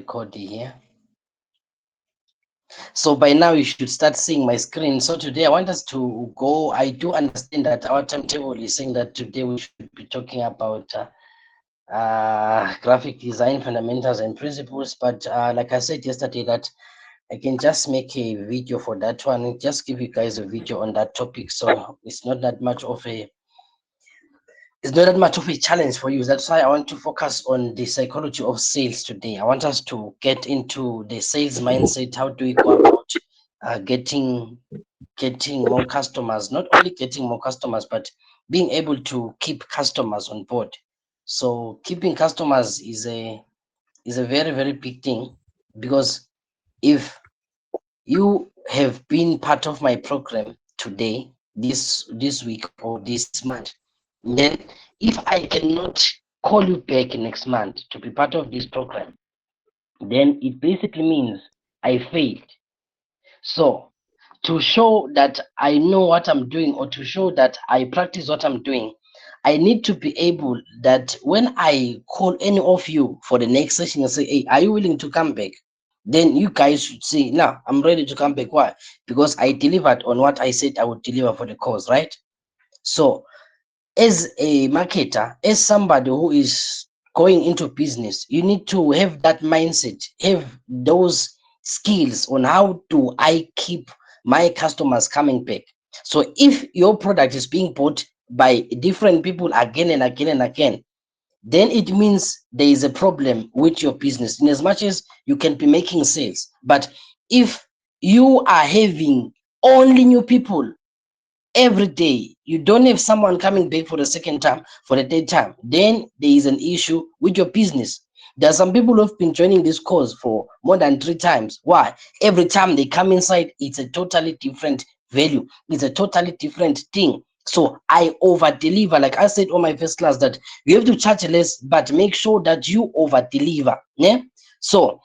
recording here. So by now you should start seeing my screen. So today I want us to go. I do understand that our timetable is saying that today we should be talking about graphic design fundamentals and principles. But like I said yesterday, that I can just make a video for that one. Just give you guys a video on that topic. So it's not that much of a challenge for you. That's why I want to focus on the psychology of sales today. I want us to get into the sales mindset. How do we go about getting more customers? Not only getting more customers, but being able to keep customers on board. So keeping customers is a very, very big thing, because if you have been part of my program today, this week or this month, then if I cannot call you back next month to be part of this program, then it basically means I failed. So to show that I know what I'm doing, or to show that I practice what I'm doing, I need to be able that when I call any of you for the next session and say, hey, are you willing to come back? Then you guys should say, no, I'm ready to come back. Why? Because I delivered on what I said I would deliver for the cause, right? So as a marketer, as somebody who is going into business, you need to have that mindset, have those skills on how do I keep my customers coming back. So if your product is being bought by different people again and again and again, then it means there is a problem with your business, in as much as you can be making sales. But if you are having only new people every day, you don't have someone coming back for the second time, for the third time, then there is an issue with your business. There are some people who have been joining this course for more than 3 times. Why? Every time they come inside, it's a totally different value, it's a totally different thing. So I over deliver. Like I said on my first class, that you have to charge less, but make sure that you over deliver. Yeah. So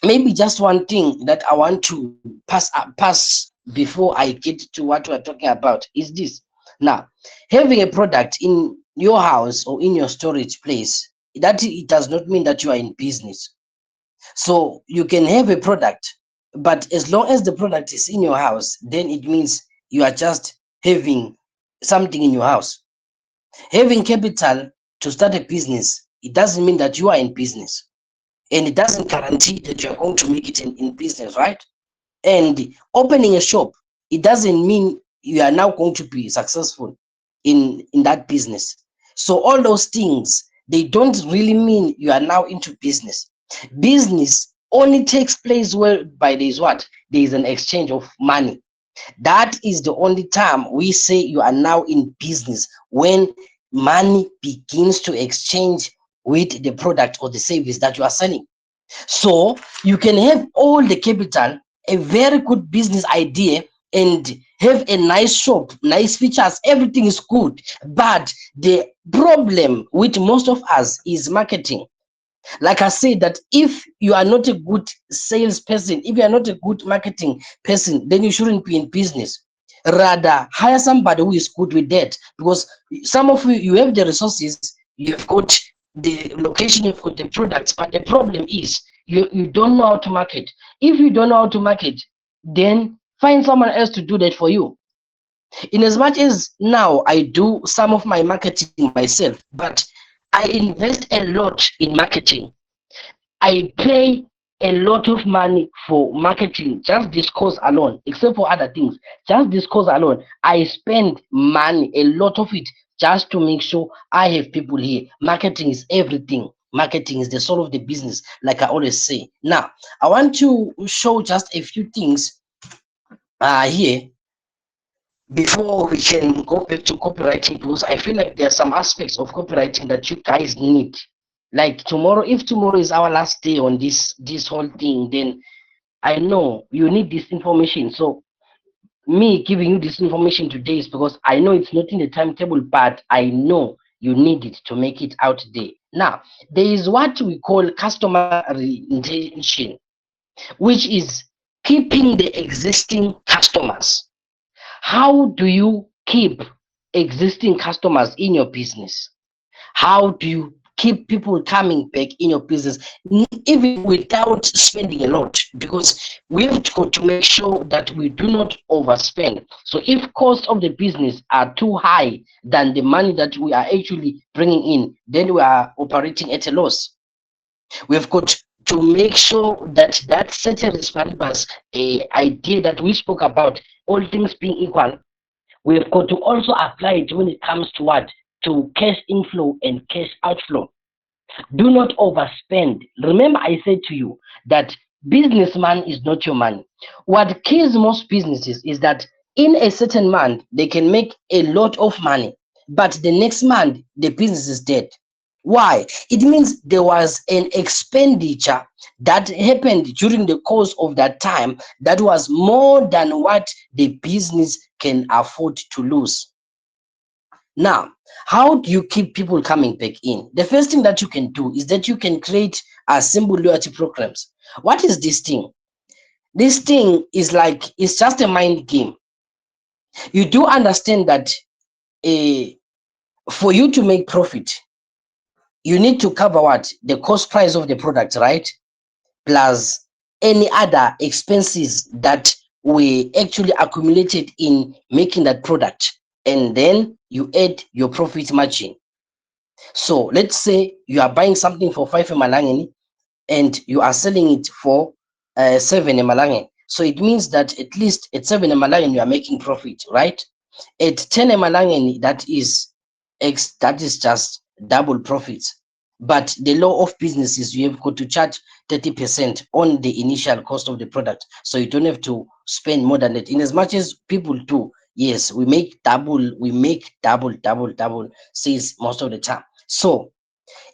maybe just one thing that I want to pass before I get to what we're talking about is this. Now, having a product in your house or in your storage place, that it does not mean that you are in business. So you can have a product, but as long as the product is in your house, then it means you are just having something in your house. Having capital to start a business, it doesn't mean that you are in business, and it doesn't guarantee that you're going to make it in business, right? And opening a shop, it doesn't mean you are now going to be successful in that business. So all those things, they don't really mean you are now into business. Business only takes place whereby there is what? There is an exchange of money. That is the only time we say you are now in business, when money begins to exchange with the product or the service that you are selling. So you can have all the capital, a very good business idea, and have a nice shop, nice features, everything is good. But the problem with most of us is marketing. Like I said, that if you are not a good salesperson, if you are not a good marketing person, then you shouldn't be in business. Rather, hire somebody who is good with that, because some of you have the resources, you've got the location, you've got the products, but the problem is you don't know how to market. If you don't know how to market, then find someone else to do that for you. In as much as now I do some of my marketing myself, but I invest a lot in marketing. I pay a lot of money for marketing, just this course alone, except for other things. Just this course alone, I spend money, a lot of it, just to make sure I have people here. Marketing is everything. Marketing is the soul of the business, like I always say. Now, I want to show just a few things here before we can go back to copywriting, because I feel like there are some aspects of copywriting that you guys need. Like tomorrow, if tomorrow is our last day on this whole thing, then I know you need this information. So me giving you this information today is because I know it's not in the timetable, but I know you need it to make it out there. Now, there is what we call customer retention, which is keeping the existing customers. How do you keep existing customers in your business? How do you keep people coming back in your business, even without spending a lot, because we have to make sure that we do not overspend. So if costs of the business are too high than the money that we are actually bringing in, then we are operating at a loss. We've got to make sure that that ceteris paribus idea that we spoke about, all things being equal, we've got to also apply it when it comes to what? To cash inflow and cash outflow. Do not overspend. Remember, I said to you that businessman is not your money. What kills most businesses is that in a certain month, they can make a lot of money, but the next month, the business is dead. Why? It means there was an expenditure that happened during the course of that time that was more than what the business can afford to lose. Now, how do you keep people coming back in? The first thing that you can do is that you can create a simple loyalty programs. What is this thing? This thing is like, it's just a mind game. You do understand that for you to make profit, you need to cover what? The cost price of the product, right? Plus any other expenses that were actually accumulated in making that product. And then you add your profit margin. So let's say you are buying something for 5 emalangeni and you are selling it for 7 emalangeni. So it means that at least at 7 emalangeni you are making profit, right? At 10 emalangeni, that is just double profits. But the law of business is you have got to charge 30% on the initial cost of the product. So you don't have to spend more than that. In as much as people do, yes, we make double sales most of the time. So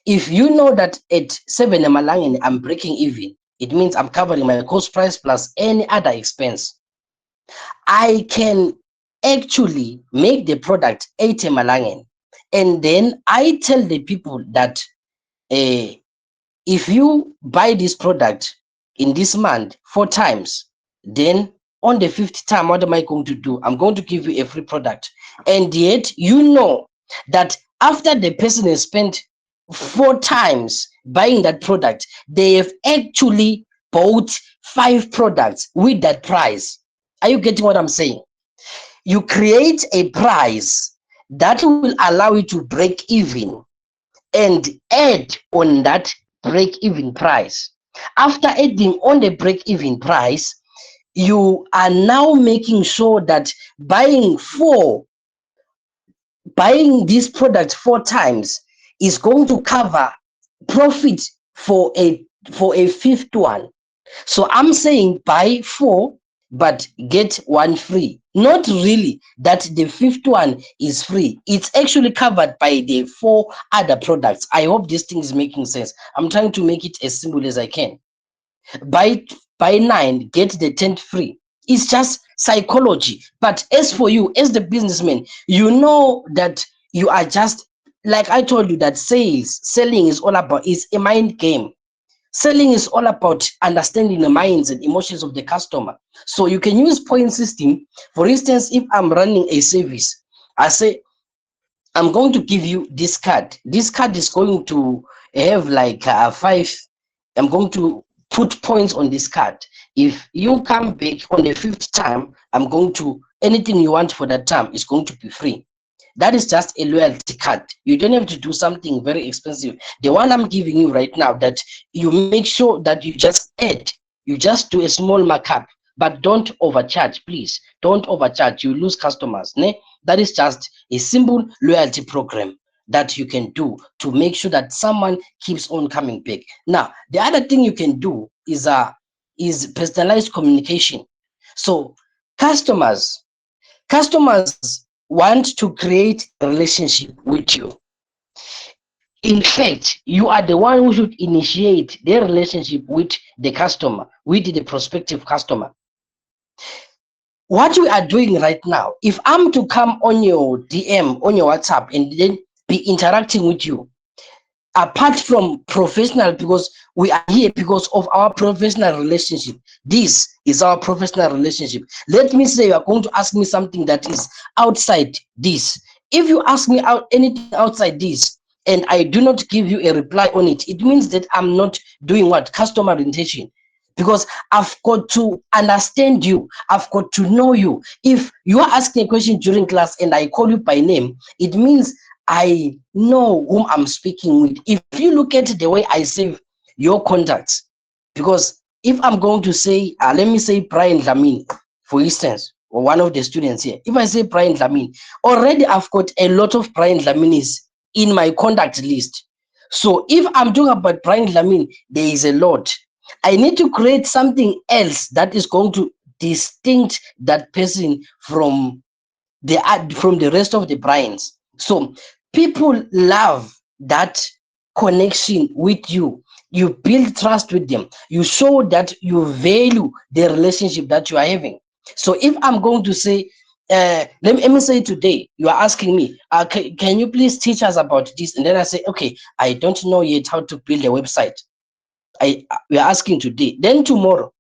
if you know that at 7 emalangeni I'm breaking even, it means I'm covering my cost price plus any other expense. I can actually make the product 8 emalangeni, and then I tell the people that if you buy this product in this month 4 times, then on the 5th time, what am I going to do? I'm going to give you a free product. And yet you know that after the person has spent 4 times buying that product, they have actually bought 5 products with that price. Are you getting what I'm saying? You create a price that will allow you to break even and add on that break even price. After adding on the break even price, you are now making sure that buying this product 4 times is going to cover profit for a 5th one. So I'm saying buy 4 but get 1 free. Not really that the 5th one is free. It's actually covered by the 4 other products. I hope this thing is making sense. I'm trying to make it as simple as I can. Buy 9, get the 10th free. It's just psychology. But as for you, as the businessman, you know that you are just, like I told you, that selling is all about, it's a mind game. Selling is all about understanding the minds and emotions of the customer. So you can use point system. For instance, if I'm running a service, I say, I'm going to give you this card. This card is going to have like 5. I'm going to put points on this card. If you come back on the 5th time, I'm going to, anything you want for that time is going to be free. That is just a loyalty card. You don't have to do something very expensive. The one I'm giving you right now, that you make sure that you just add, you just do a small markup, but don't overcharge, please. Don't overcharge. You lose customers. Ne? That is just a simple loyalty program that you can do to make sure that someone keeps on coming back. Now, the other thing you can do is personalized communication. So customers want to create a relationship with you. In fact, you are the one who should initiate their relationship with the customer, with the prospective customer. What we are doing right now, if I'm to come on your DM, on your WhatsApp, and then be interacting with you, apart from professional, because we are here because of our professional relationship. This is our professional relationship. Let me say you are going to ask me something that is outside this. If you ask me out anything outside this, and I do not give you a reply on it, it means that I'm not doing what? Customer orientation. Because I've got to understand you, I've got to know you. If you are asking a question during class and I call you by name, it means I know whom I'm speaking with. If you look at the way I save your contacts, because if I'm going to say, let me say Brian Lamine, for instance, or one of the students here, if I say Brian Lamine, already I've got a lot of Brian Lamines in my contact list. So if I'm talking about Brian Lamine, there is a lot. I need to create something else that is going to distinct that person from the rest of the Brians. So people love that connection with you. You build trust with them. You show that you value the relationship that you are having. So if I'm going to say, let me say today, you are asking me, can you please teach us about this? And then I say, okay, I don't know yet how to build a website. We are asking today. Then tomorrow,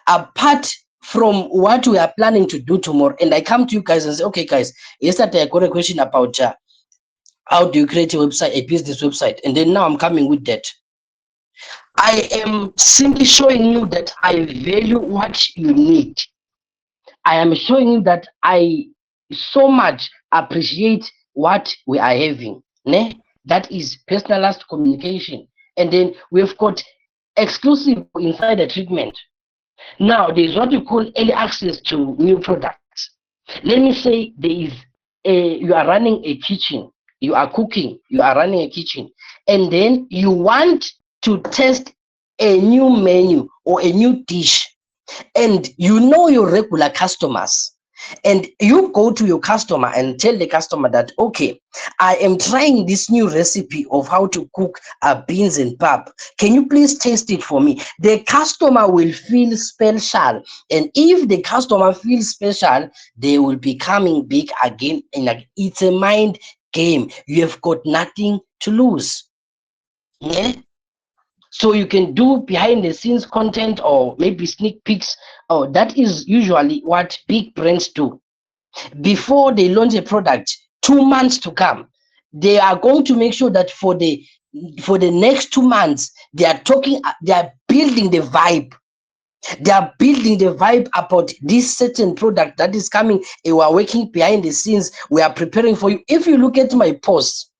apart from what we are planning to do tomorrow, and I come to you guys and say, okay, guys, yesterday I got a question about how do you create a website, a business website, and then now I'm coming with that. I am simply showing you that I value what you need. I am showing you that I so much appreciate what we are having. Ne? That is personalized communication. And then we've got exclusive insider treatment. Now, there's what you call early access to new products. Let me say you are running a kitchen, you are cooking, you are running a kitchen, and then you want to test a new menu or a new dish, and you know your regular customers, and you go to your customer and tell the customer that, okay, I am trying this new recipe of how to cook beans and pap. Can you please taste it for me? The customer will feel special, and if the customer feels special, they will be coming back again. And like, it's a mind game. You have got nothing to lose. Yeah. So you can do behind the scenes content or maybe sneak peeks. Oh, that is usually what big brands do. Before they launch a product, 2 months to come, they are going to make sure that for the next 2 months, they are building the vibe. They are building the vibe about this certain product that is coming. And we are working behind the scenes. We are preparing for you. If you look at my posts,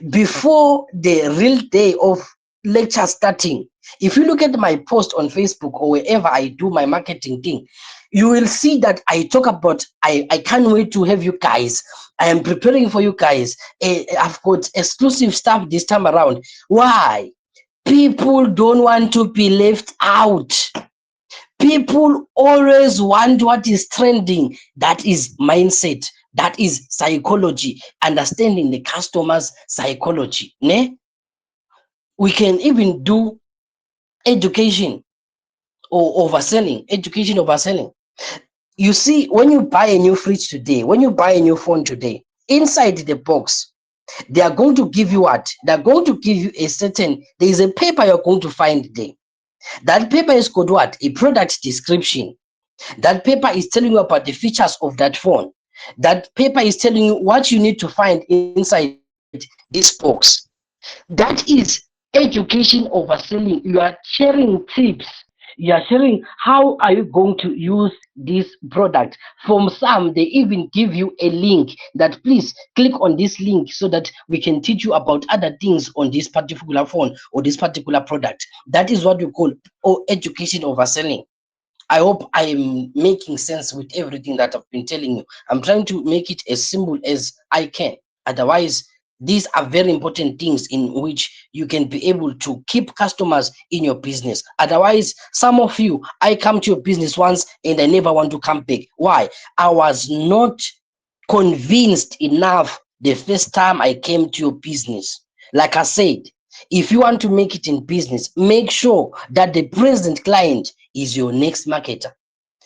before the real day of lecture starting, if you look at my post on Facebook or wherever I do my marketing thing, you will see that I talk about I can't wait to have you guys. I am preparing for you guys. I've got exclusive stuff this time around. Why? People don't want to be left out. People always want what is trending. That is mindset. That is psychology. Understanding the customer's psychology. Ne? We can even do education or overselling. Education overselling. You see, when you buy a new fridge today, when you buy a new phone today, inside the box, they are going to give you what? They're going to give you there is a paper you're going to find there. That paper is called what? A product description. That paper is telling you about the features of that phone. That paper is telling you what you need to find inside this box. That is education overselling. You are sharing tips. You are sharing how are you going to use this product. From some, they even give you a link that please click on this link so that we can teach you about other things on this particular phone or this particular product. That is what we call education overselling. I hope I am making sense with everything that I've been telling you. I'm trying to make it as simple as I can. Otherwise, these are very important things in which you can be able to keep customers in your business. Otherwise, some of you, I come to your business once and I never want to come back. Why? I was not convinced enough the first time I came to your business. Like I said, if you want to make it in business, make sure that the present client is your next marketer.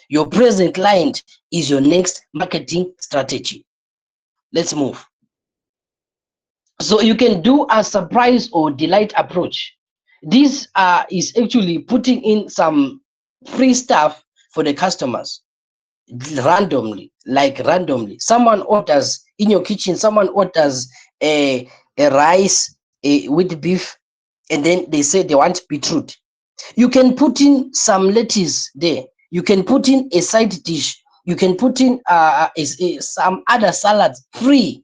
Your present client is your next marketing strategy. Let's move. So you can do a surprise or delight approach. This is actually putting in some free stuff for the customers randomly. Someone orders in your kitchen, someone orders a rice, a with beef, and then they say they want beetroot. You can put in some lettuce there. You can put in a side dish. You can put in some other salads, free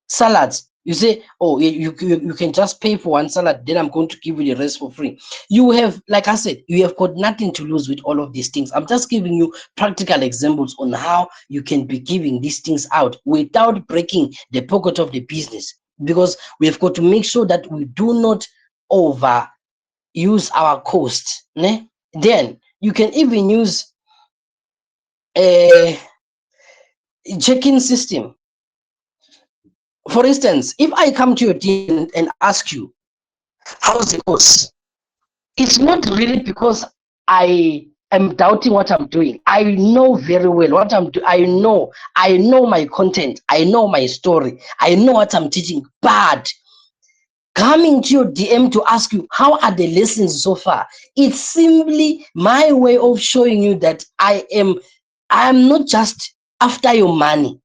salads. You say, oh, you can just pay for one salad, then I'm going to give you the rest for free. You have, like I said, you have got nothing to lose with all of these things. I'm just giving you practical examples on how you can be giving these things out without breaking the pocket of the business, because we have got to make sure that we do not over use our cost. Ne? Then you can even use a check-in system. For instance, if I come to your team and ask you, how's the course? It's not really because I am doubting what I'm doing. I know very well what I'm doing. I know my content. I know my story. I know what I'm teaching. But coming to your DM to ask you, how are the lessons so far? It's simply my way of showing you that I am not just after your money.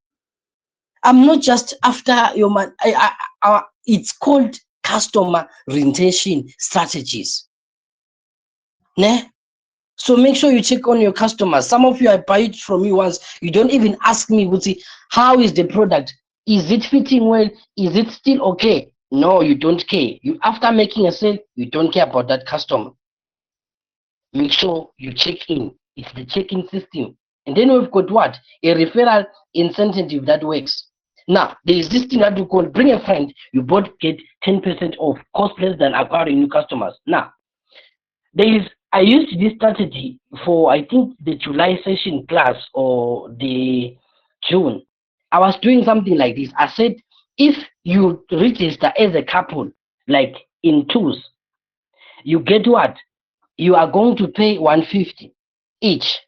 I'm not just after your money. It's called customer retention strategies. Ne? So make sure you check on your customers. Some of you, I buy it from you once. You don't even ask me, Guti, how is the product? Is it fitting well? Is it still okay? No, you don't care. You after making a sale, you don't care about that customer. Make sure you check in. It's the check-in system. And then we've got what? A referral incentive that works. Now, there is this thing that we call bring a friend. You both get 10% off, cost less than acquiring new customers. Now, there is I used this strategy for I think the July session class or the June. I was doing something like this. I said if you register as a couple, like in twos, you get what? You are going to pay 150 each.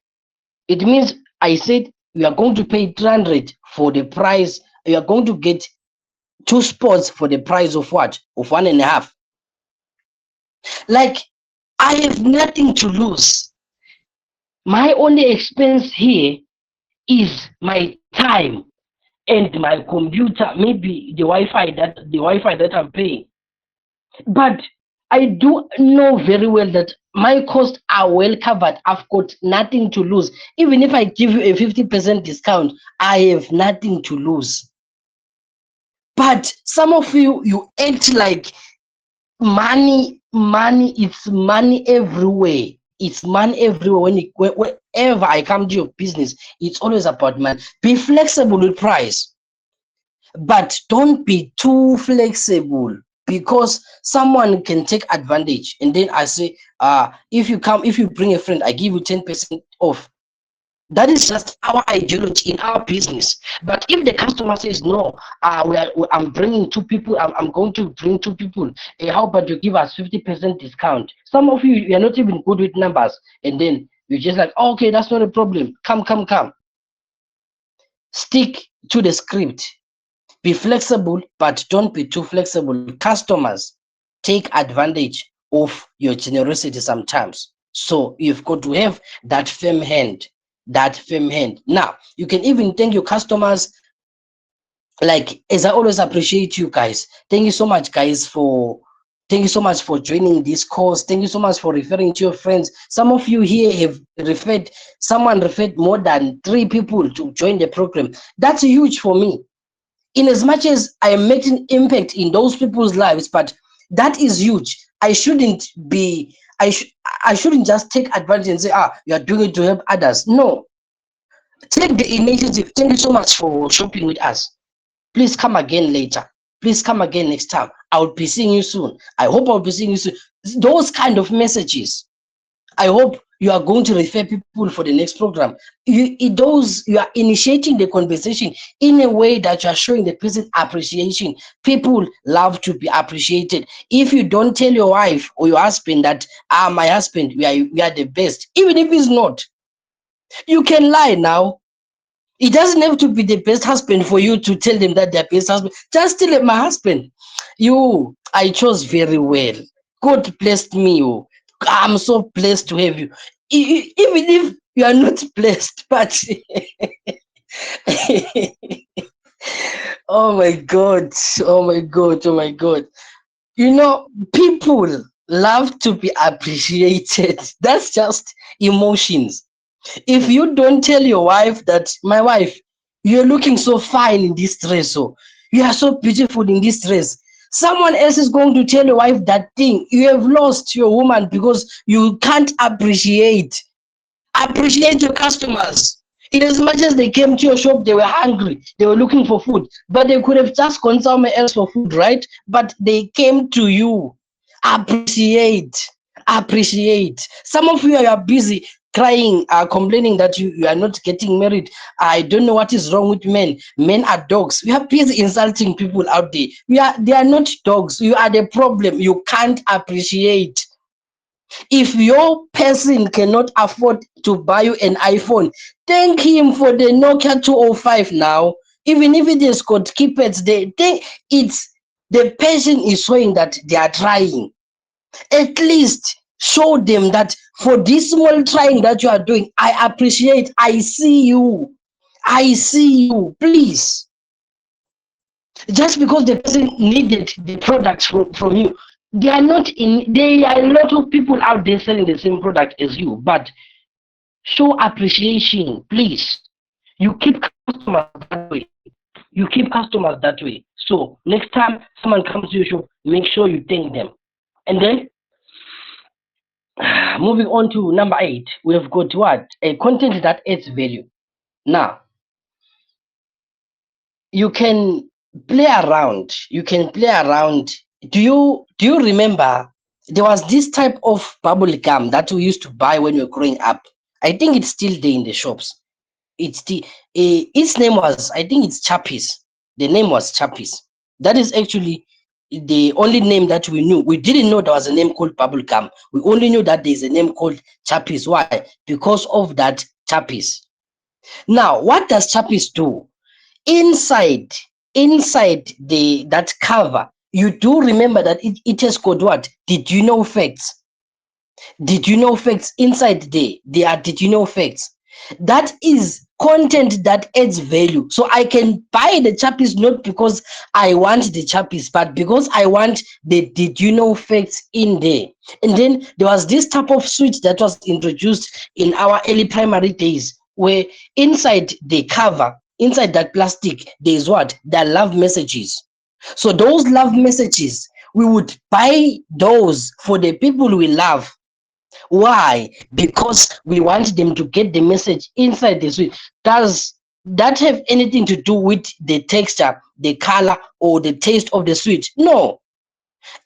It means I said you are going to pay 300 for the price. You are going to get two spots for the price of what? Of one and a half. Like I have nothing to lose. My only expense here is my time and my computer, maybe the Wi-Fi that I'm paying. But I do know very well that my costs are well covered. I've got nothing to lose. Even if I give you a 50% discount, I have nothing to lose. But some of you act like money, it's money everywhere. It's money everywhere. Whenever I come to your business, it's always about money. Be flexible with price, but don't be too flexible, because someone can take advantage. And then I say, if you bring a friend, I give you 10% off. That is just our ideology in our business. But if the customer says no, I'm bringing two people, I'm going to bring two people, how about you give us 50% discount? Some of you are not even good with numbers, and then you're just like, oh, okay, that's not a problem, come. Stick to the script. Be flexible, but don't be too flexible. Customers take advantage of your generosity sometimes. So you've got to have that firm hand. That firm hand. Now, you can even thank your customers. Like, as I always appreciate you guys. Thank you so much, guys, for thank you so much for joining this course. Thank you so much for referring to your friends. Some of you here have someone referred more than 3 people to join the program. That's huge for me, in as much as I am making impact in those people's lives. But that is huge. I shouldn't just take advantage and say, you are doing it to help others. No, take the initiative. Thank you so much for shopping with us. Please come again later. Please come again next time. I'll be seeing you soon. I hope I'll be seeing you soon. Those kind of messages. I hope you are going to refer people for the next program. You are initiating the conversation in a way that you are showing the person appreciation. People love to be appreciated. If you don't tell your wife or your husband that, my husband, we are the best, even if it's not, you can lie now. It doesn't have to be the best husband for you to tell them that they're best husband. Just tell them, my husband, I chose very well. God blessed me. I'm so blessed to have you. Even if you are not blessed, but Oh my God. Oh my God. Oh my God. You know, people love to be appreciated. That's just emotions. If you don't tell your wife that, my wife, you're looking so fine in this dress, so you are so beautiful in this dress, someone else is going to tell your wife that thing. You have lost your woman because you can't appreciate your customers. In as much as they came to your shop, they were hungry, they were looking for food, but they could have just gone somewhere else for food, right? But they came to you. Appreciate, appreciate. Some of you are busy crying, complaining that you are not getting married. I don't know what is wrong with men. Men are dogs. We are busy insulting people out there. They are not dogs. You are the problem. You can't appreciate. If your person cannot afford to buy you an iPhone, thank him for the Nokia 205 now. Even if it is got keypads, it's the person is showing that they are trying. At least show them that for this small trying that you are doing, I appreciate. I see you. I see you. Please, just because the person needed the products from you, they are not in. There are a lot of people out there selling the same product as you, but show appreciation, please. You keep customers that way. You keep customers that way. So next time someone comes to your shop, make sure you thank them. And then moving on to number 8, we have got what? A content that adds value. Now you can play around. You can play around. Do you remember there was this type of bubble gum that we used to buy when we were growing up? I think it's still there in the shops. Its name was, I think it's Chappies. The name was Chappies. That is actually the only name that we knew. We didn't know there was a name called bubblegum. We only knew that there's a name called Chappies. Why? Because of that Chappies. Now, what does Chappies do? Inside, inside the that cover, you do remember that it has got what? Did you know facts? Did you know facts inside there? They are did you know facts? That is content that adds value. So I can buy the chappies not because I want the chappies, but because I want the did you know facts in there. And then there was this type of switch that was introduced in our early primary days, where inside the cover, inside that plastic, there's what? There are love messages. So those love messages, we would buy those for the people we love. Why? Because we want them to get the message inside the sweet. Does that have anything to do with the texture, the color, or the taste of the sweet? No.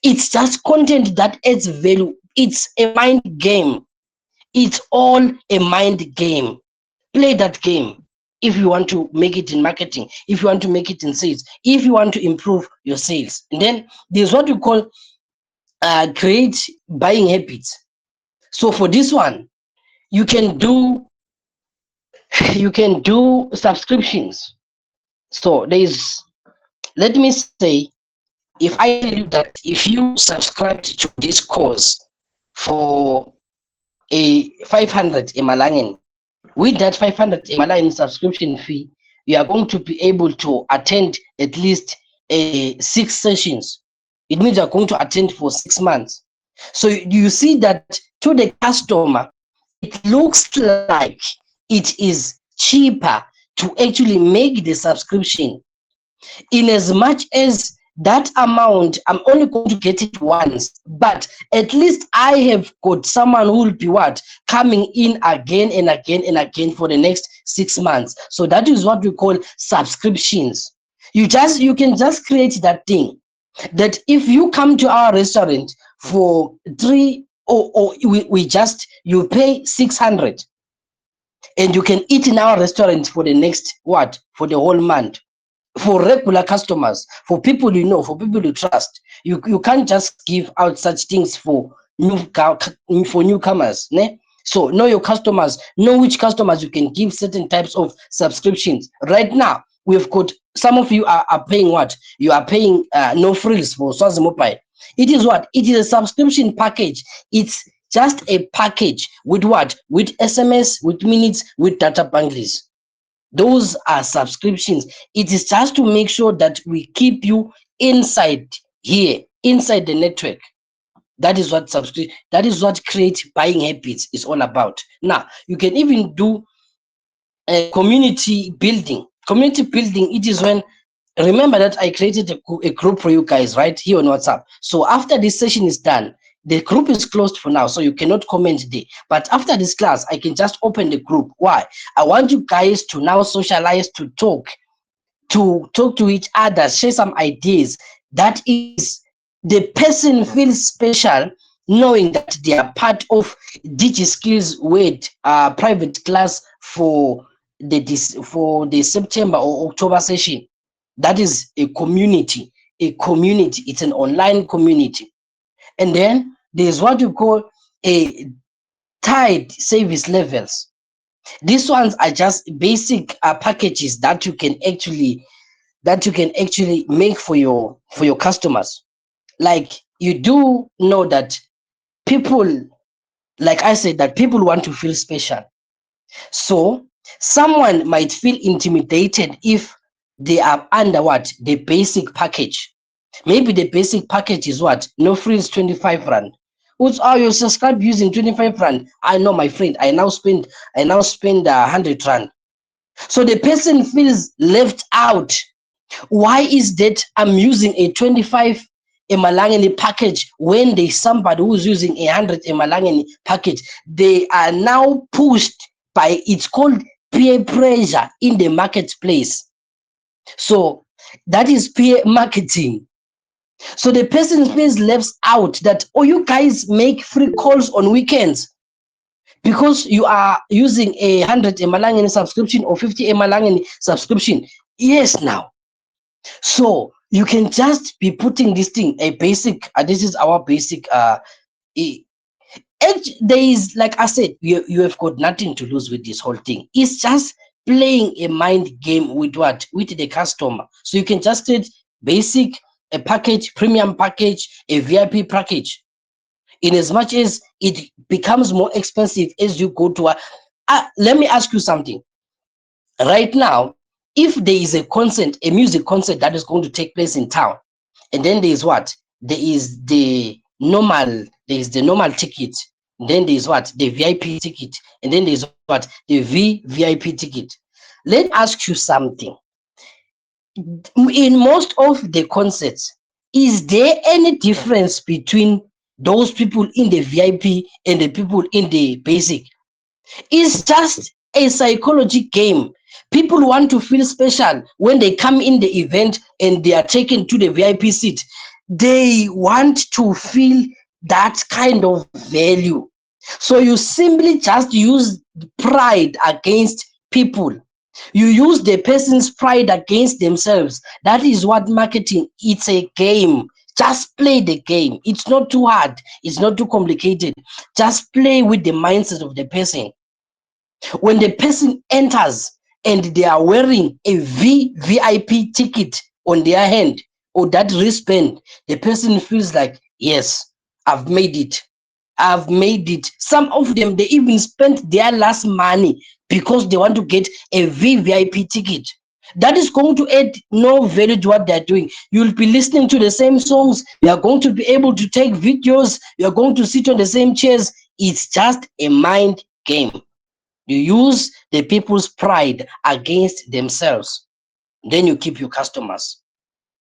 It's just content that adds value. It's a mind game. It's all a mind game. Play that game if you want to make it in marketing, if you want to make it in sales, if you want to improve your sales. And then there's what we call create buying habits. So for this one, you can do subscriptions. So there's, let me say, if I tell you that if you subscribe to this course for a 500 Emalangen, with that 500 Emalangen subscription fee, you are going to be able to attend at least 6 sessions. It means you're going to attend for 6 months. So you see that to the customer, it looks like it is cheaper to actually make the subscription, in as much as that amount I'm only going to get it once, but at least I have got someone who will be what, coming in again and again and again for the next 6 months. So that is what we call subscriptions. You can just create that thing, that if you come to our restaurant for 3, or we just, you pay 600 and you can eat in our restaurant for the next what, for the whole month. For regular customers, for people you know, for people you trust, you can't just give out such things for newcomers, ne? So know your customers, know which customers you can give certain types of subscriptions. Right now we've got, some of you are paying what, you are paying no frills for Swazi Mobile. It is what, it is a subscription package. It's just a package with what, with SMS, with minutes, with data bundles. Those are subscriptions. It is just to make sure that we keep you inside here, inside the network. That is what subscription, that is what create buying habits is all about. Now you can even do community building. Community building, it is when, remember that I created a group for you guys right here on WhatsApp. So after this session is done, the group is closed for now, so you cannot comment there. But after this class, I can just open the group. Why? I want you guys to now socialize, to talk to each other, share some ideas. That is, the person feels special knowing that they are part of DigiSkills Word private class for the September or October session. That is a community. A community. It's an online community. And then there's what you call a tied service levels. These ones are just basic packages that you can actually make for your customers. Like, you do know that people, like I said, that people want to feel special. So someone might feel intimidated if they are under what, the basic package. Maybe the basic package is what, no frills, 25 rand. What's, oh, you subscribe using 25 rand? I know, my friend, I now spend 100 rand. So the person feels left out. Why is that I'm using a 25 Emalangeni package when there's somebody who's using a 100 Emalangeni package? They are now pushed by, it's called peer pressure in the marketplace. So that is peer marketing. So the person feels left out, that, oh, you guys make free calls on weekends because you are using a 100 Emalangeni subscription or 50 Emalangeni subscription. Yes, now. So you can just be putting this thing, a basic, this is our basic, there is, like I said, you have got nothing to lose with this whole thing. It's just playing a mind game with what? With the customer. So you can just take basic, a package, premium package, a VIP package. In as much as it becomes more expensive as you go to let me ask you something. Right now, if there is a concert, a music concert that is going to take place in town, and then there is what? There is the normal ticket, then there is what? The VIP ticket, and then there is what? The VVIP ticket. Let me ask you something. In most of the concerts, is there any difference between those people in the VIP and the people in the basic? It's just a psychology game. People want to feel special when they come in the event and they are taken to the VIP seat. They want to feel that kind of value. So you simply just use pride against people. You use the person's pride against themselves. That is what marketing, it's a game. Just play the game. It's not too hard. It's not too complicated. Just play with the mindset of the person. When the person enters and they are wearing a VVIP ticket on their hand or that wristband, the person feels like, yes, I've made it. I've made it. Some of them, they even spent their last money because they want to get a VVIP ticket. That is going to add no value to what they're doing. You'll be listening to the same songs. You are going to be able to take videos. You are going to sit on the same chairs. It's just a mind game. You use the people's pride against themselves. Then you keep your customers.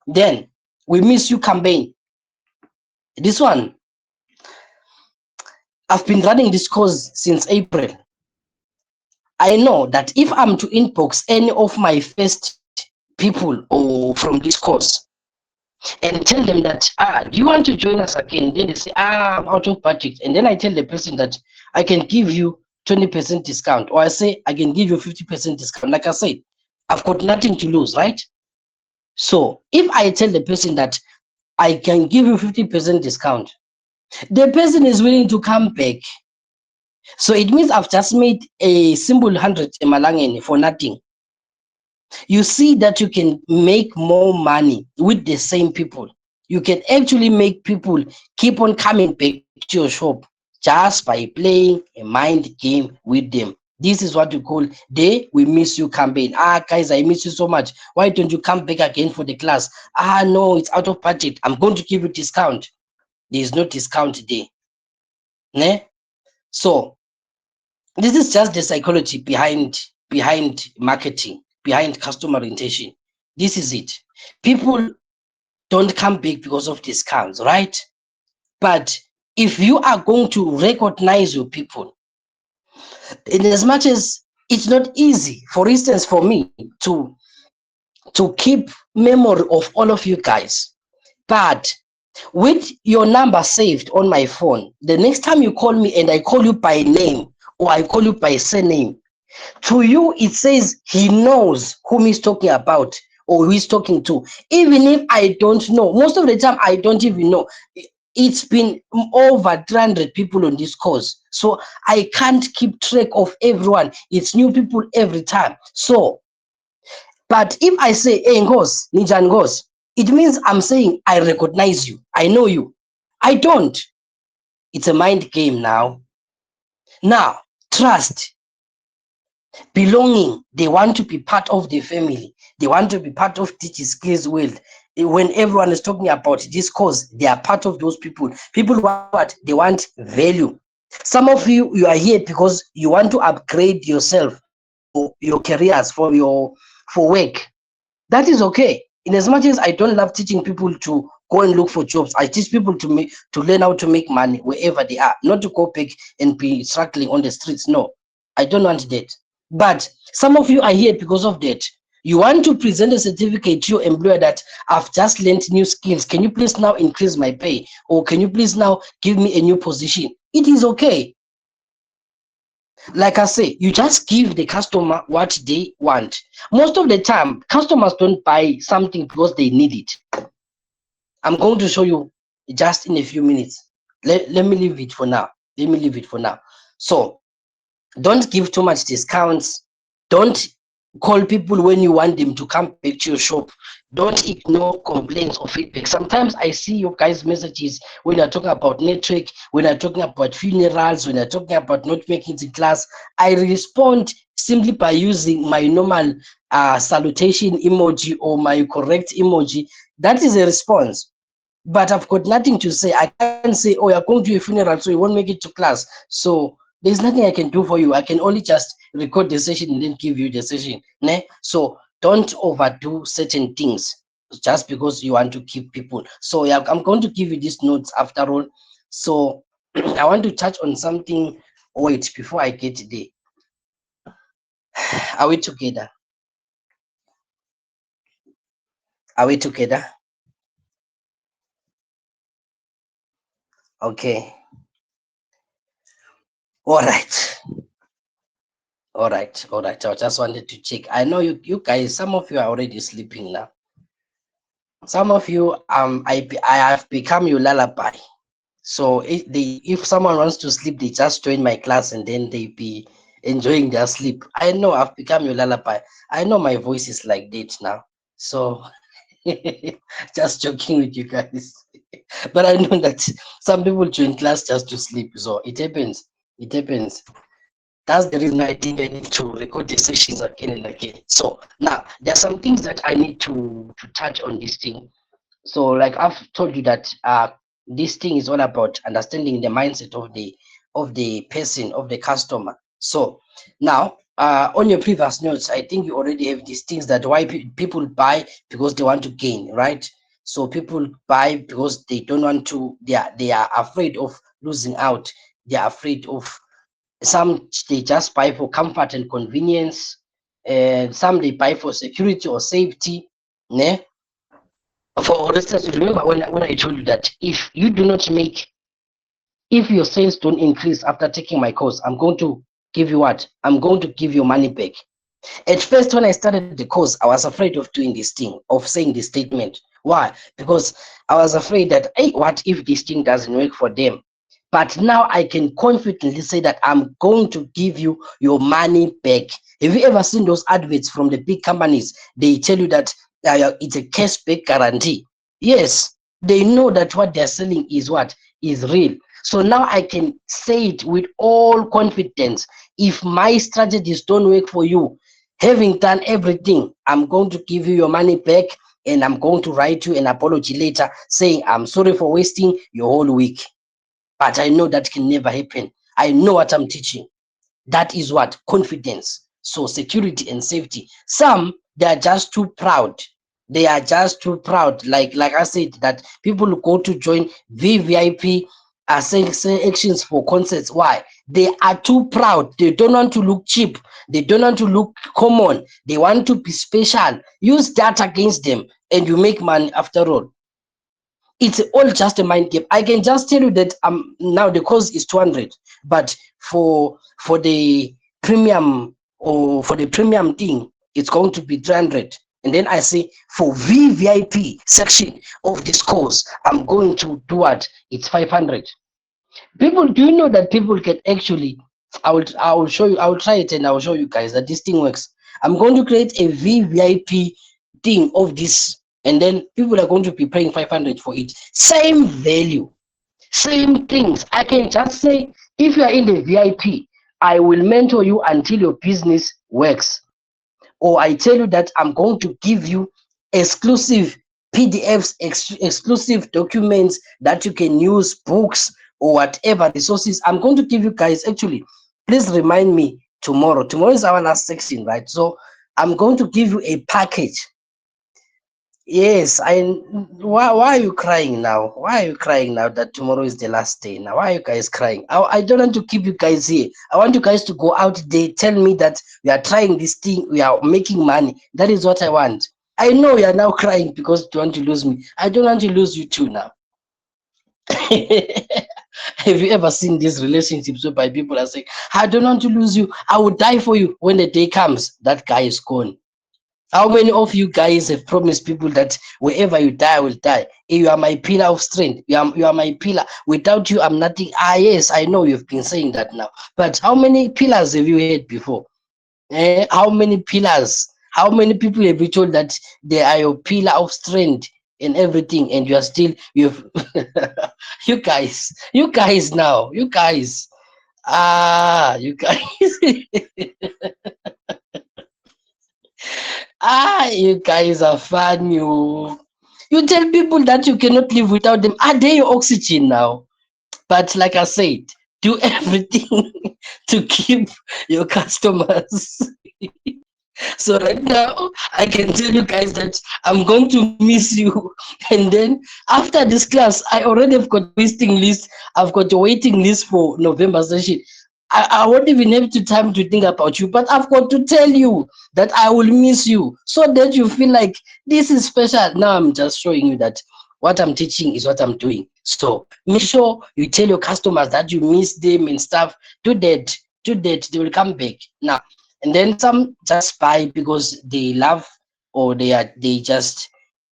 Then we miss you campaign. This one, I've been running this course since April. I know that if I'm to inbox any of my first people or from this course and tell them that, do you want to join us again? Then they say, I'm out of budget. And then I tell the person that I can give you 20% discount, or I say I can give you 50% discount. Like I said, I've got nothing to lose, right? So if I tell the person that I can give you 50% discount, the person is willing to come back. So it means I've just made a simple 100 Emalangeni for nothing. You see that you can make more money with the same people. You can actually make people keep on coming back to your shop just by playing a mind game with them. This is what we call the "we miss you" campaign. Guys, I miss you so much. Why don't you come back again for the class? No, it's out of budget. I'm going to give you discount. There is no discount there. Ne? So this is just the psychology behind marketing, behind customer orientation. This is it. People don't come back because of discounts, right? But if you are going to recognize your people, in as much as it's not easy, for instance, for me to keep memory of all of you guys, but with your number saved on my phone, the next time you call me and I call you by name or I call you by surname, to you it says he knows whom he's talking about or who he's talking to, even if I don't know. Most of the time I don't even know. It's been over 300 people on this course, so I can't keep track of everyone. It's new people every time. So but if I say, hey Ngos, Ninja Ngos, it means I'm saying I recognize you, I know you. I don't. It's a mind game now. Now, trust, belonging, they want to be part of the family. They want to be part of DigiSkills world. When everyone is talking about this course, they are part of those people. People want what? They want value. Some of you are here because you want to upgrade yourself for your careers, for work. That is okay. In as much as I don't love teaching people to go and look for jobs, I teach people to learn how to make money wherever they are, not to go back and be struggling on the streets. No, I don't want that. But some of you are here because of that. You want to present a certificate to your employer that I've just learned new skills. Can you please now increase my pay? Or can you please now give me a new position? It is okay. Like I say, you just give the customer what they want. Most of the time, customers don't buy something because they need it. I'm going to show you just in a few minutes. Let me leave it for now. Let me leave it for now. So don't give too much discounts. Don't call people when you want them to come back to your shop. Don't ignore complaints or feedback. Sometimes I see your guys' messages when you're talking about network, when you're talking about funerals, when you're talking about not making the class. I respond simply by using my normal salutation emoji or my correct emoji. That is a response. But I've got nothing to say. I can't say, oh, you're going to a funeral, so you won't make it to class. So there's nothing I can do for you. I can only just record the session and then give you the session. Ne? So don't overdo certain things just because you want to keep people. So yeah, I'm going to give you these notes after all. So I want to touch on something. Wait, before I get there. Are we together? Are we together? Okay. All right. All right, all right. I just wanted to check. I know you guys, some of you are already sleeping now. Some of you, I have become your lullaby. So if someone wants to sleep, they just join my class and then they be enjoying their sleep. I know I've become your lullaby. I know my voice is like that now. So just joking with you guys. But I know that some people join class just to sleep. So it happens. It happens. That's the reason I think I need to record the sessions again and again. So now there are some things that I need to touch on this thing. So like I've told you that this thing is all about understanding the mindset of the person, of the customer. So now on your previous notes, I think you already have these things that why people buy because they want to gain, right? So people buy because they don't want to, they are afraid of losing out. They are afraid of, some they just buy for comfort and convenience, and some they buy for security or safety. Ne? For instance, remember when I told you that if you do not make, if your sales don't increase after taking my course, I'm going to give you what? I'm going to give you money back. At first, when I started the course, I was afraid of doing this thing, of saying this statement. Why? Because I was afraid that, hey, what if this thing doesn't work for them? But now I can confidently say that I'm going to give you your money back. Have you ever seen those adverts from the big companies? They tell you that it's a cashback guarantee. Yes, they know that what they're selling is what is real. So now I can say it with all confidence. If my strategies don't work for you, having done everything, I'm going to give you your money back, and I'm going to write you an apology later saying I'm sorry for wasting your whole week. But I know that can never happen. I know what I'm teaching. That is what confidence. So security and safety. Some, they are just too proud. They are just too proud. Like I said, that people go to join VVIP actions for concerts. Why? They are too proud. They don't want to look cheap. They don't want to look common. They want to be special. Use that against them, and you make money after all. It's all just a mind game. I can just tell you that now the cost is 200, but for the premium, or for the premium thing, it's going to be 300. And then I say for VVIP section of this course, I'm going to do what? It's 500. People, do you know that people can actually, I will show you, I will try it and I will show you guys that this thing works. I'm going to create a VVIP thing of this, and then people are going to be paying 500 for it. Same value, same things. I can just say, if you are in the VIP, I will mentor you until your business works. Or I tell you that I'm going to give you exclusive PDFs, exclusive documents that you can use, books or whatever resources. I'm going to give you guys, actually, please remind me tomorrow. Tomorrow is our last section, right? So I'm going to give you a package. Yes, why are you crying now? Why are you crying now that tomorrow is the last day? Now, why are you guys crying? I don't want to keep you guys here. I want you guys to go out there, tell me that we are trying this thing, we are making money. That is what I want. I know you are now crying because you want to lose me. I don't want to lose you too now. Have you ever seen these relationships whereby people are saying, I don't want to lose you, I will die for you. When the day comes, that guy is gone. How many of you guys have promised people that wherever you die, I will die? You are my pillar of strength. You are my pillar. Without you, I'm nothing. Yes, I know you've been saying that now. But how many pillars have you had before? How many pillars? How many people have you told that they are your pillar of strength and everything, and you are still you've you guys now, you guys. You guys. You guys are fun. You tell people that you cannot live without them. Are they your oxygen now? But like I said, do everything to keep your customers. So right now, I can tell you guys that I'm going to miss you. And then after this class, I already have got a waiting list. I've got a waiting list for November session. I won't even have the time to think about you, but I've got to tell you that I will miss you so that you feel like this is special. Now I'm just showing you that what I'm teaching is what I'm doing. So make sure you tell your customers that you miss them and stuff. Do that, they will come back. Now, and then some just buy because they love, or they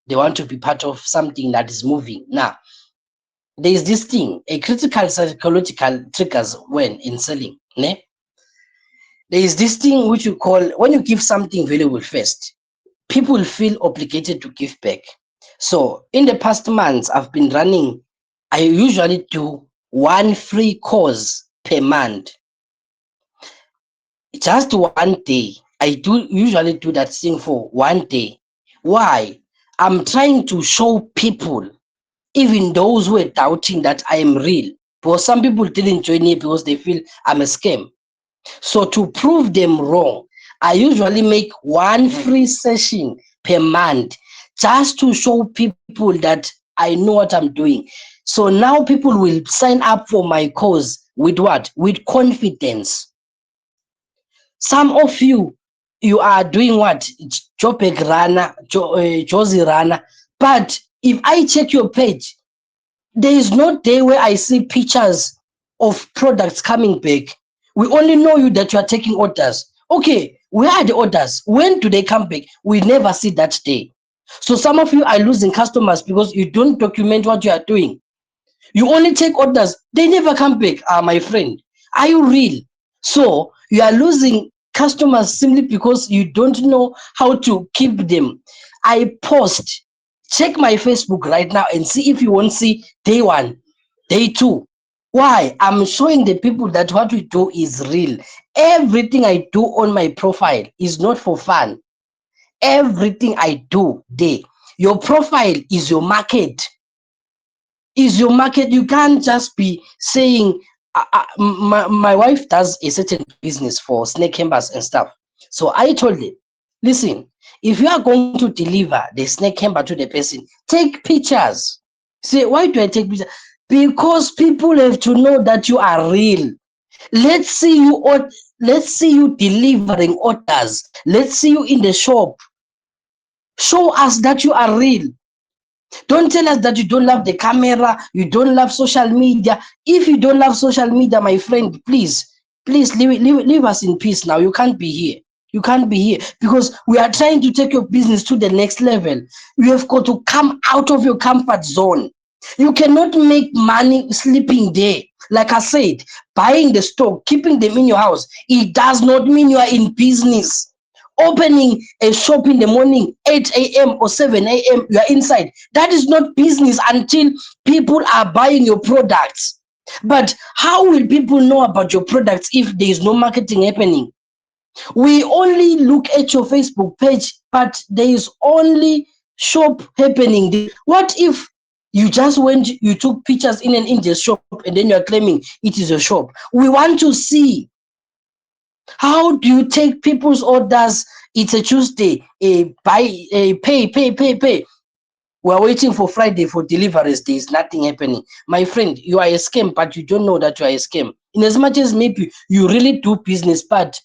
want to be part of something that is moving. Now, there is this thing, a critical psychological triggers when in selling. Ne? There is this thing which you call, when you give something valuable first, people feel obligated to give back. So in the past months, I've been running, I usually do one free course per month. Just one day. I do usually do that thing for one day. Why? I'm trying to show people, even those who are doubting that I am real. Because some people didn't join me because they feel I'm a scam. So to prove them wrong, I usually make one free session per month just to show people that I know what I'm doing. So now people will sign up for my course with what? With confidence. Some of you, you are doing what? Jopek Rana, Josie Rana. But if I check your page, there is no day where I see pictures of products coming back. We only know you that you are taking orders. Okay, where are the orders? When do they come back? We never see that day. So some of you are losing customers because you don't document what you are doing. You only take orders, they never come back. My friend, are you real? So you are losing customers simply because you don't know how to keep them. I post, check my Facebook right now and see if you won't see day one, day two. Why? I'm showing the people that what we do is real. Everything I do on my profile is not for fun. Everything I do there. Your profile is your market. Is your market. You can't just be saying, my wife does a certain business for snake hammers and stuff. So I told them, listen, if you are going to deliver the snake hammer to the person, take pictures. Say, why do I take pictures? Because people have to know that you are real. Let's see you let's see you delivering orders. Let's see you in the shop. Show us that you are real. Don't tell us that you don't love the camera, you don't love social media. If you don't love social media, my friend, please leave us in peace now. You can't be here. You can't be here because we are trying to take your business to the next level. You have got to come out of your comfort zone. You cannot make money sleeping there. Like I said, buying the stock, keeping them in your house, it does not mean you are in business. Opening a shop in the morning, 8 a.m. or 7 a.m., you are inside. That is not business until people are buying your products. But how will people know about your products if there is no marketing happening? We only look at your Facebook page, but there is only shop happening there. What if you just went, you took pictures in an Indian shop and then you are claiming it is a shop? We want to see how do you take people's orders. It's a Tuesday, a buy, a pay. We're waiting for Friday for deliveries. There is nothing happening. My friend, you are a scam, but you don't know that you are a scam. In as much as maybe you really do business, but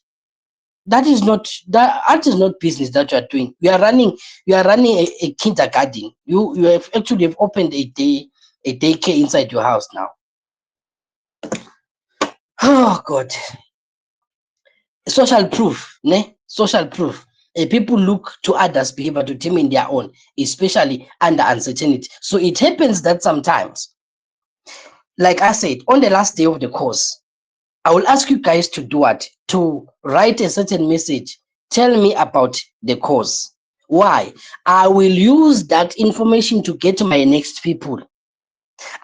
that is not business that you are doing. You are running a kindergarten. You have actually have opened a daycare inside your house now. Oh God. Social proof, ne? Social proof. People look to others' behavior to determine their own, especially under uncertainty. So it happens that sometimes, like I said, on the last day of the course, I will ask you guys to do what? To write a certain message. Tell me about the course. Why? I will use that information to get my next people.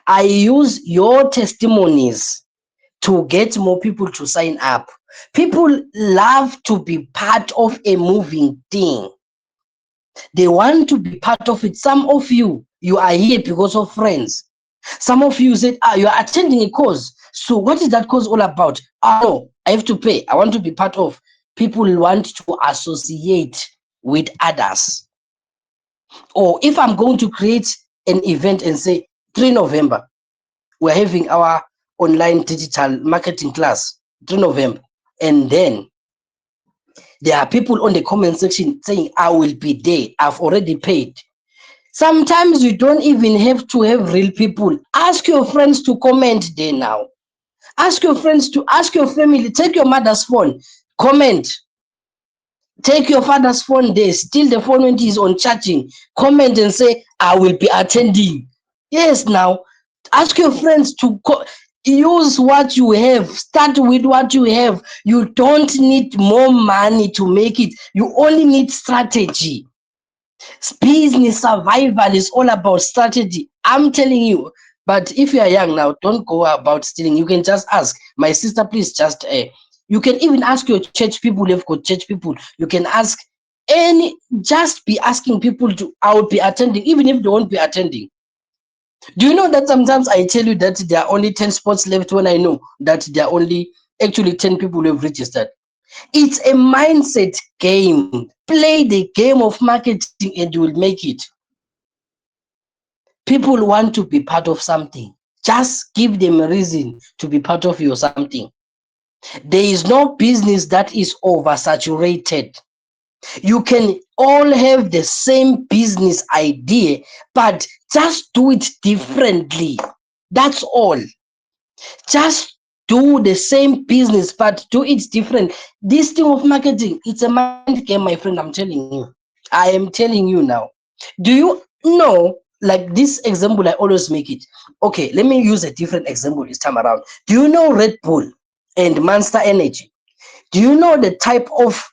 I use your testimonies to get more people to sign up. People love to be part of a moving thing. They want to be part of it. Some of you are here because of friends. Some of you said, you are attending a course. So what is that course all about? No, I have to pay. I want to be part of. People want to associate with others. Or if I'm going to create an event and say 3 November, we're having our online digital marketing class, 3 November. And then there are people on the comment section saying, I will be there. I've already paid. Sometimes you don't even have to have real people. Ask your friends to comment there now. Ask your friends to ask your family. Take your mother's phone. Comment. Take your father's phone there. Steal the phone when he is on charging. Comment and say, I will be attending. Yes, now. Ask your friends to use what you have. Start with what you have. You don't need more money to make it. You only need strategy. Business survival is all about strategy. I'm telling you. But if you are young now, don't go about stealing. You can just ask my sister, please just you can even ask your church people. You've got church people. You can ask any, just be asking people to, I will be attending, even if they won't be attending. Do you know that sometimes I tell you that there are only 10 spots left when I know that there are only actually 10 people who have registered? It's a mindset game. Play the game of marketing and you will make it. People want to be part of something. Just give them a reason to be part of your something. There is no business that is oversaturated. You can all have the same business idea, but just do it differently. That's all. Just do the same business, but do it different. This thing of marketing, it's a mind game, my friend. I'm telling you. I am telling you now. Do you know, like this example, I always make it. Okay, let me use a different example this time around. Do you know Red Bull and Monster Energy? Do you know the type of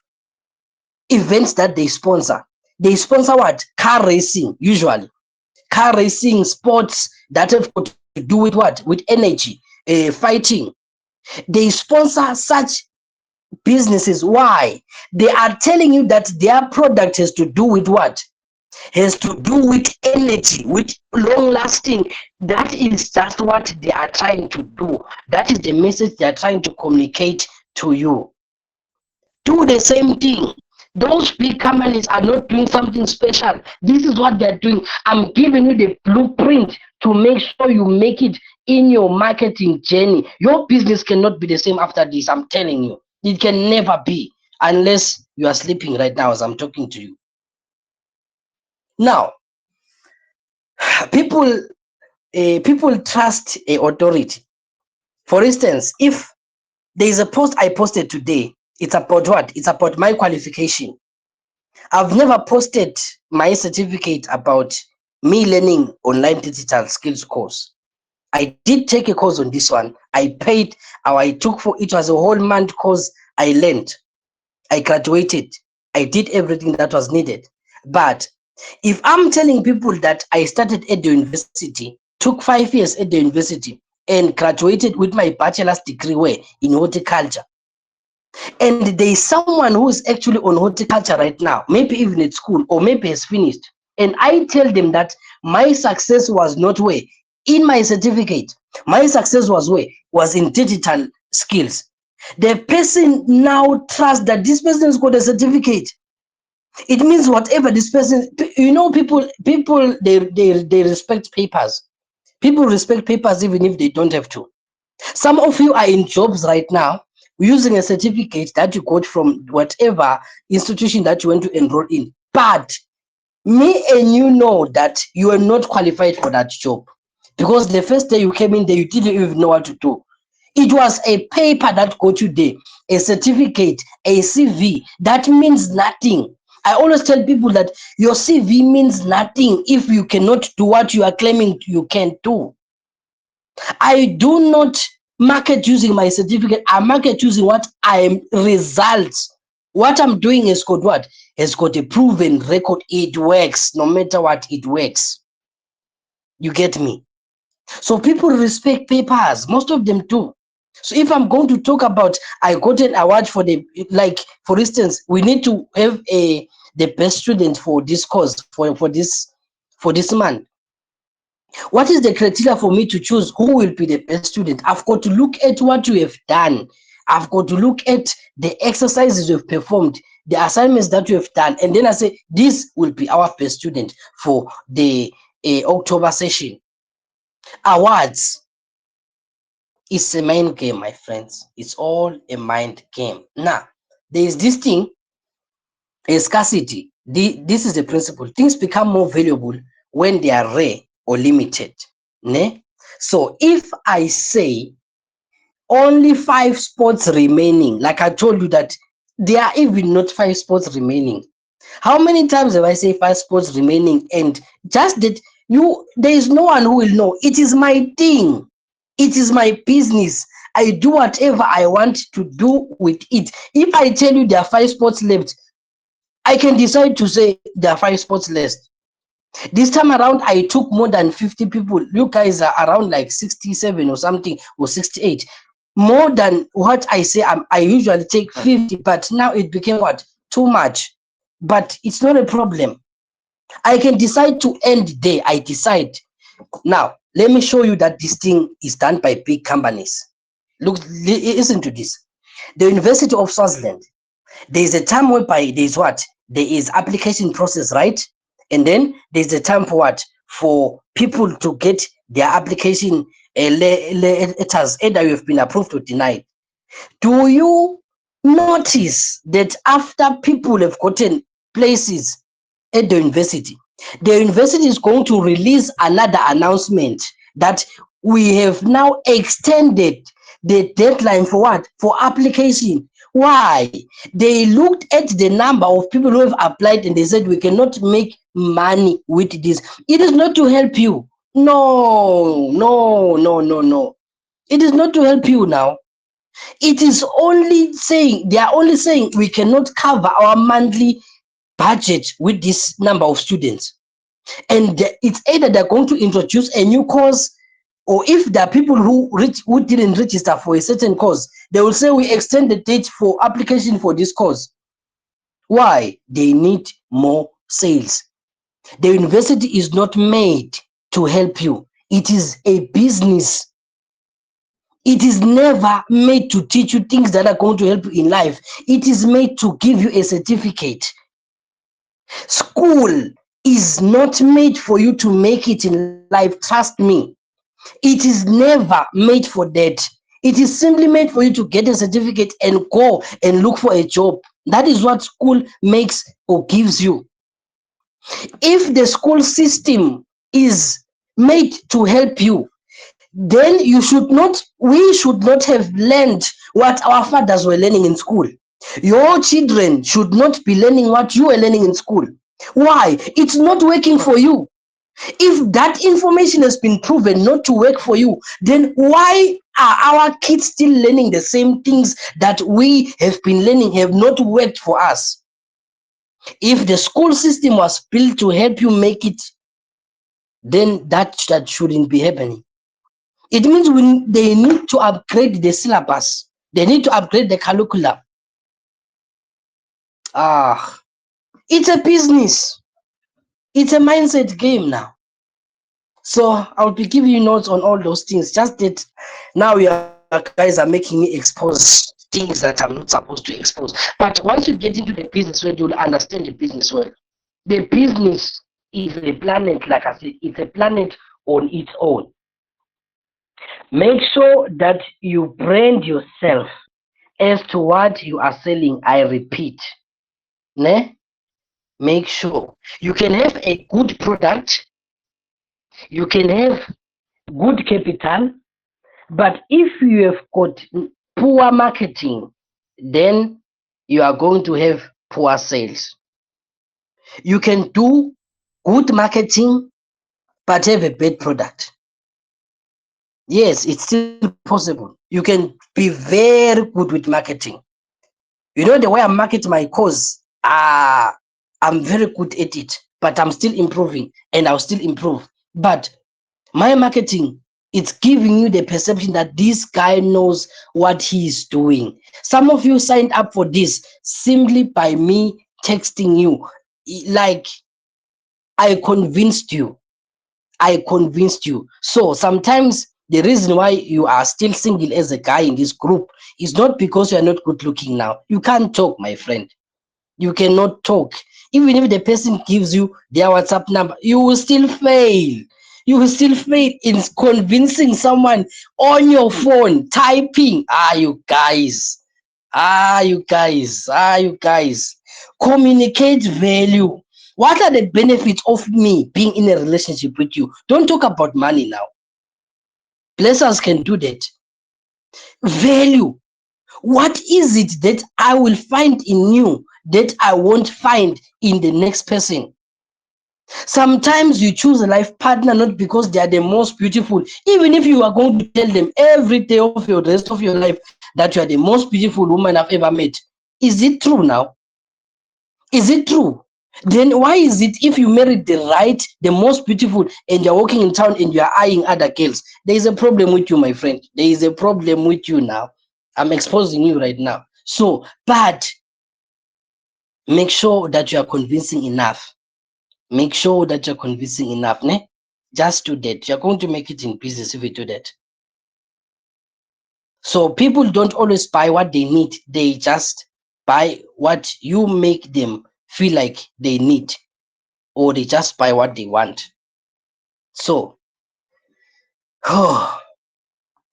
events that they sponsor? They sponsor what? Car racing, usually. Car racing, sports that have got to do with what? With energy. fighting. They sponsor such businesses. Why? They are telling you that their product has to do with what? Has to do with energy, with long lasting. That is just what they are trying to do. That is the message they are trying to communicate to you. Do the same thing. Those big companies are not doing something special. This is what they're doing. I'm giving you the blueprint to make sure you make it in your marketing journey. Your business cannot be the same after this. I'm telling you, it can never be unless you are sleeping right now as I'm talking to you. Now, people people trust a authority. For instance, if there is a post I posted today, it's about what? It's about my qualification. I've never posted my certificate about me learning online digital skills course. I did take a course on this one. I paid, or I took for it was a whole month course. I learned, I graduated, I did everything that was needed. But if I'm telling people that I started at the university, took 5 years at the university, and graduated with my bachelor's degree where in horticulture, and there is someone who is actually on horticulture right now, maybe even at school or maybe has finished, and I tell them that my success was not where in my certificate, my success was where was in digital skills, the person now trusts that this person has got a certificate. It means whatever this person, people they respect papers. People respect papers even if they don't have to. Some of you are in jobs right now using a certificate that you got from whatever institution that you went to enroll in. But me and you know that you are not qualified for that job because the first day you came in there, you didn't even know what to do. It was a paper that got you there, a certificate, a CV. That means nothing. I always tell people that your CV means nothing if you cannot do what you are claiming you can do. I do not market using my certificate. I market using what I am results. What I'm doing has got what? Has got a proven record. It works. No matter what, it works. You get me? So people respect papers. Most of them do. So if I'm going to talk about I got an award for the, like for instance, we need to have a the best student for this course for this month. What is the criteria for me to choose who will be the best student? I've got to look at what you have done. I've got to look at the exercises you've performed, the assignments that you have done, and then I say this will be our best student for the October session. Awards is a mind game, my friends. It's all a mind game. Now, there is this thing, a scarcity. This is the principle. Things become more valuable when they are rare or limited. Ne? So if I say only 5 spots remaining, like I told you that there are even not 5 spots remaining. How many times have I say 5 spots remaining? And just that there is no one who will know. It is my thing. It is my business. I do whatever I want to do with it. If I tell you there are 5 spots left, I can decide to say there are 5 spots left. This time around, I took more than 50 people. You guys are around like 67 or something, or 68. More than what I say, I usually take 50, but now it became what? Too much. But it's not a problem. I can decide to end there. I decide. Now, let me show you that this thing is done by big companies. Look, listen to this. The University of Swaziland, there is a time whereby there is what? There is application process, right? And then there's a time for what? For people to get their application letters, either you have been approved or denied. Do you notice that after people have gotten places at the university is going to release another announcement that we have now extended the deadline for what? For application. Why? They looked at the number of people who have applied and they said we cannot make money with this. It is not to help you. No, no, no, no, no. It is not to help you now. It is only saying, they are only saying we cannot cover our monthly budget with this number of students. And it's either they're going to introduce a new course, Or if there are people who didn't register for a certain course, they will say we extend the date for application for this course. Why? They need more sales. The university is not made to help you. It is a business. It is never made to teach you things that are going to help you in life. It is made to give you a certificate. School is not made for you to make it in life. Trust me. It is never made for that. It is simply made for you to get a certificate and go and look for a job. That is what school makes or gives you. If the school system is made to help you, then we should not have learned what our fathers were learning in school. Your children should not be learning what you are learning in school. Why? It's not working for you. If that information has been proven not to work for you, then why are our kids still learning the same things that we have been learning have not worked for us? If the school system was built to help you make it, then that shouldn't be happening. It means they need to upgrade the syllabus. They need to upgrade the curriculum. Ah, it's a business. It's a mindset game now. So I'll be giving you notes on all those things. Just that now you guys are making me expose things that I'm not supposed to expose. But once you get into the business world, you'll understand the business world. The business is a planet, like I said, it's a planet on its own. Make sure that you brand yourself as to what you are selling. I repeat, ne? Make sure you can have a good product, you can have good capital, but if you have got poor marketing, then you are going to have poor sales. You can do good marketing but have a bad product. Yes, it's still possible. You can be very good with marketing. You know the way I market my course, I'm very good at it, but I'm still improving and I'll still improve. But my marketing, it's giving you the perception that this guy knows what he is doing. Some of you signed up for this simply by me texting you. Like, I convinced you. I convinced you. So sometimes the reason why you are still single as a guy in this group is not because you are not good looking now. You can't talk, my friend. You cannot talk. Even if the person gives you their WhatsApp number, you will still fail. You will still fail in convincing someone on your phone, typing. You guys. You guys. You guys. Communicate value. What are the benefits of me being in a relationship with you? Don't talk about money now. Blessers can do that. Value. What is it that I will find in you that I won't find in the next person? Sometimes you choose a life partner not because they are the most beautiful, even if you are going to tell them every day of your rest of your life that you are the most beautiful woman I've ever met. Is it true now? Is it true? Then why is it if you married the right, the most beautiful, and you're walking in town and you're eyeing other girls, there is a problem with you, my friend. There is a problem with you now. I'm exposing you right now. So, but make sure that you are convincing enough. Make sure that you're convincing enough. Ne? Just do that. You're going to make it in business if you do that. So people don't always buy what they need. They just buy what you make them feel like they need, or they just buy what they want. So,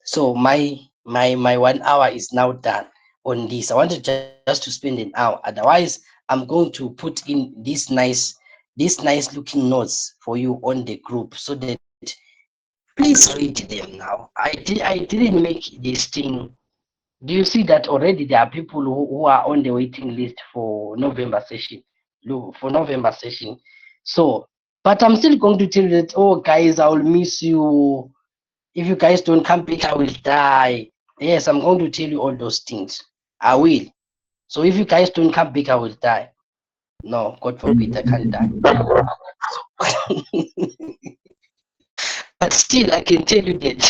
so my 1 hour is now done on this. I wanted just to spend an hour. Otherwise, I'm going to put in these nice looking notes for you on the group so that please read them now. I didn't make this thing. Do you see that already there are people who are on the waiting list for November session? For November session. So, but I'm still going to tell you that, oh guys, I will miss you. If you guys don't come back, I will die. Yes, I'm going to tell you all those things. I will. So if you guys don't come back, I will die. No, God forbid, I can't die. But still, I can tell you that.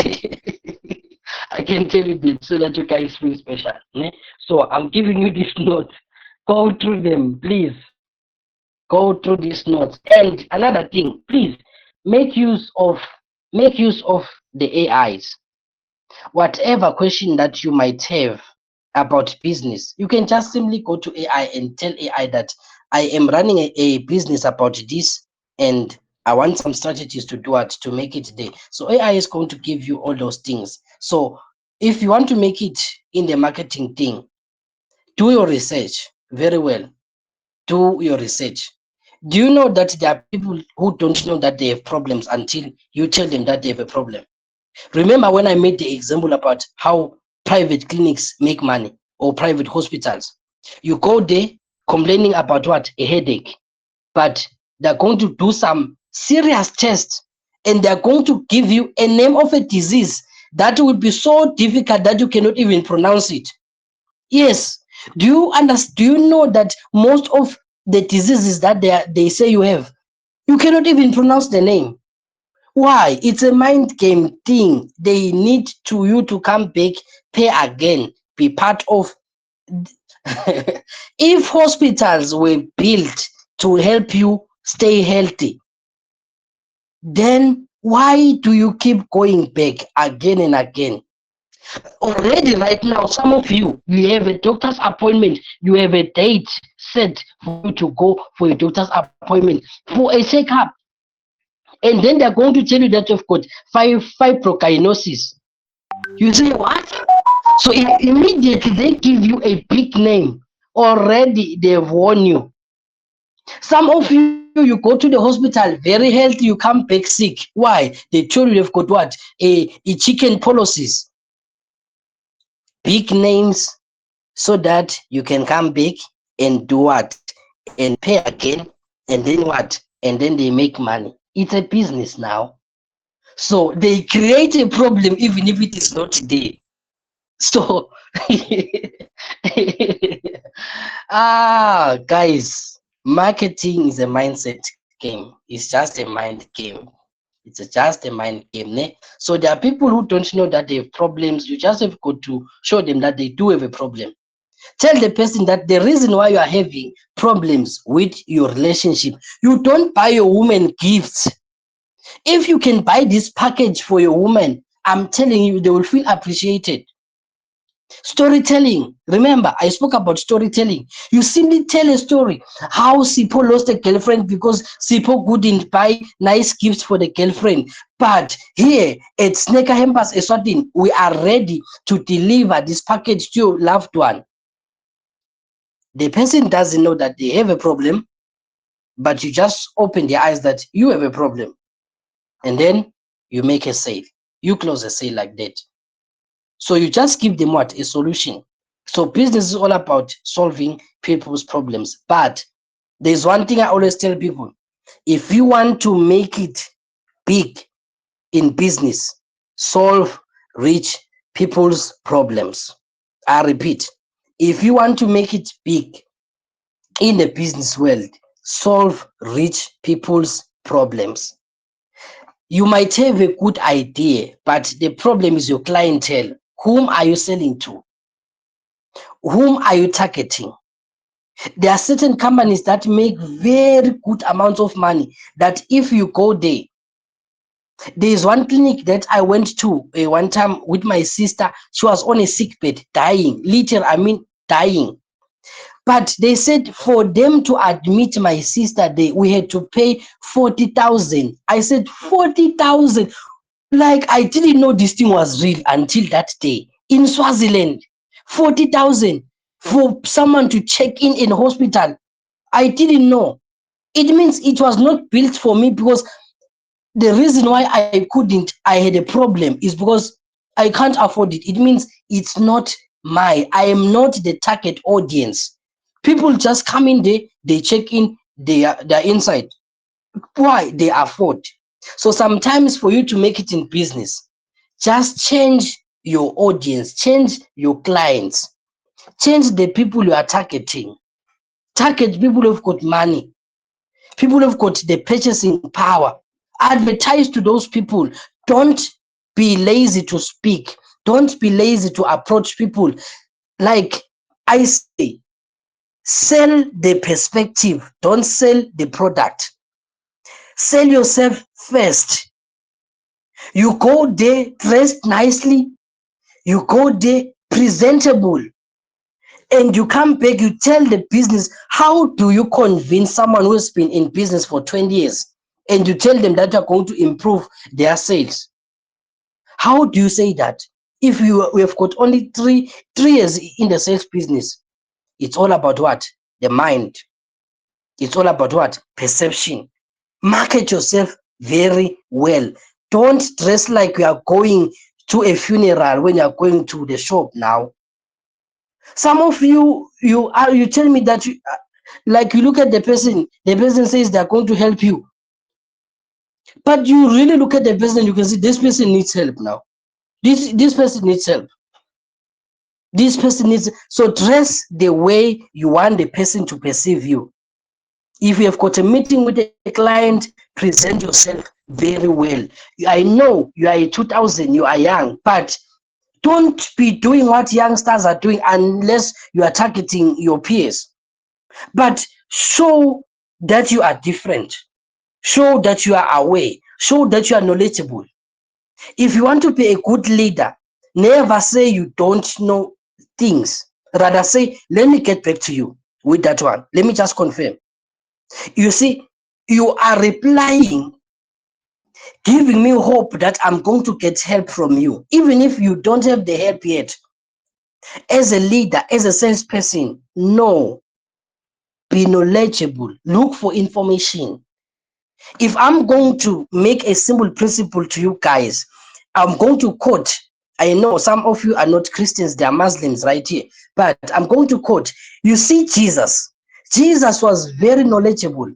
I can tell you that so that you guys feel special. Ne? So I'm giving you this note. Go through them, please. Go through these notes. And another thing, please make use of make use of the AIs. Whatever question that you might have about business, you can just simply go to AI and tell AI that I am running a business about this and I want some strategies to do it to make it there. So AI is going to give you all those things. So if you want to make it in the marketing thing, do your research very well. Do your research. Do you know that there are people who don't know that they have problems until you tell them that they have a problem? Remember when I made the example about how private clinics make money or private hospitals? You go there complaining about what? A headache. But they're going to do some serious tests and they're going to give you a name of a disease that will be so difficult that you cannot even pronounce it. Yes. Do you understand? Do you know that most of the diseases that they say you have, you cannot even pronounce the name? Why? It's a mind game thing. They need to you to come back, pay again, be part of. If hospitals were built to help you stay healthy, then why do you keep going back again and again? Already right now, some of you have a doctor's appointment, you have a date set for you to go for a doctor's appointment for a checkup, and then they're going to tell you that you've got fibrocinosis. You say what? So immediately they give you a big name. Already they've warned you. Some of you go to the hospital very healthy, you come back sick. Why? They told you they've got what? A chicken policies. Big names so that you can come back and do what? And pay again. And then what? And then they make money. It's a business now. So they create a problem even if it is not there. So, guys, marketing is a mindset game. It's just a mind game. It's just a mind game. Ne? So there are people who don't know that they have problems. You just have got to show them that they do have a problem. Tell the person that the reason why you are having problems with your relationship, you don't buy your woman gifts. If you can buy this package for your woman, I'm telling you, they will feel appreciated. Storytelling. Remember, I spoke about storytelling. You simply tell a story. How Sipo lost a girlfriend because Sipo couldn't buy nice gifts for the girlfriend. But here at Sneka Hembas Eswatini, we are ready to deliver this package to your loved one. The person doesn't know that they have a problem, but you just open their eyes that you have a problem. And then you make a sale. You close a sale like that. So you just give them what? A solution. So business is all about solving people's problems. But there's one thing I always tell people. If you want to make it big in business, solve rich people's problems. I repeat, if you want to make it big in the business world, solve rich people's problems. You might have a good idea, but the problem is your clientele. Whom are you selling to? Whom are you targeting? There are certain companies that make very good amounts of money that if you go there, there is one clinic that I went to one time with my sister. She was on a sick bed, dying, literally, I mean, dying. But they said for them to admit my sister, we had to pay 40,000. I said 40,000. Like I didn't know this thing was real until that day in Swaziland. 40,000 for someone to check in hospital. I didn't know. It means it was not built for me because the reason why I had a problem is because I can't afford it. It means it's not I am not the target audience. People just come in there, they check in, they're inside. Why? They afford. So sometimes for you to make it in business, just change your audience, change your clients, change the people you are targeting. Target people who've got money, people who've got the purchasing power. Advertise to those people. Don't be lazy to speak. Don't be lazy to approach people. Like I say, sell the perspective. Don't sell the product. Sell yourself first. You go there dressed nicely. You go there presentable. And you come back, you tell the business. How do you convince someone who's been in business for 20 years and you tell them that you're going to improve their sales? How do you say that? If we have got only three years in the sales business, it's all about what? The mind. It's all about what? Perception. Market yourself very well. Don't dress like you are going to a funeral when you are going to the shop now. Some of you tell me that like you look at the person says they're going to help you, but you really look at the person, you can see this person needs help now. This person needs help. This person needs, so dress the way you want the person to perceive you. If you have got a meeting with a client, present yourself very well. I know you are a 2000, you are young, but don't be doing what youngsters are doing unless you are targeting your peers. But show that you are different. Show that you are aware. Show that you are knowledgeable. If you want to be a good leader, never say you don't know things. Rather say, let me get back to you with that one. Let me just confirm. You see, you are replying, giving me hope that I'm going to get help from you, even if you don't have the help yet. As a leader, as a salesperson, no, be knowledgeable, look for information. If I'm going to make a simple principle to you guys, I'm going to quote. I know some of you are not Christians, they are Muslims right here, but I'm going to quote. You see, Jesus was very knowledgeable.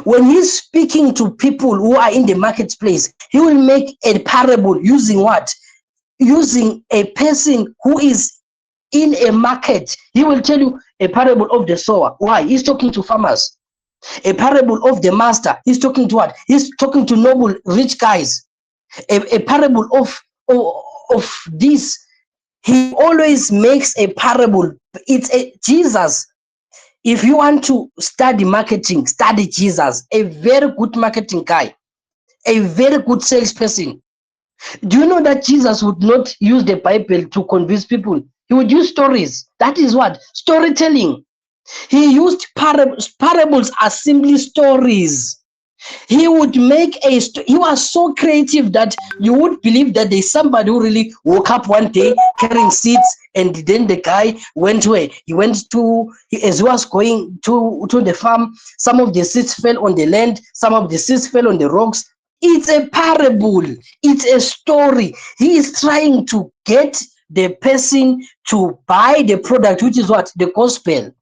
When he's speaking to people who are in the marketplace, he will make a parable using what? Using a person who is in a market. He will tell you a parable of the sower. Why? He's talking to farmers. A parable of the master. He's talking to what? He's talking to noble, rich guys. A parable of this. He always makes a parable. It's a Jesus. If you want to study marketing, study Jesus. A very good marketing guy. A very good salesperson. Do you know that Jesus would not use the Bible to convince people? He would use stories. That is what? Storytelling. He used parables. Parables are simply stories. He would make he was so creative that you would believe that there's somebody who really woke up one day carrying seeds, and then the guy went where he went to, as he was going to the farm, some of the seeds fell on the land, some of the seeds fell on the rocks. It's a parable, it's a story. He is trying to get the person to buy the product, which is what? The gospel.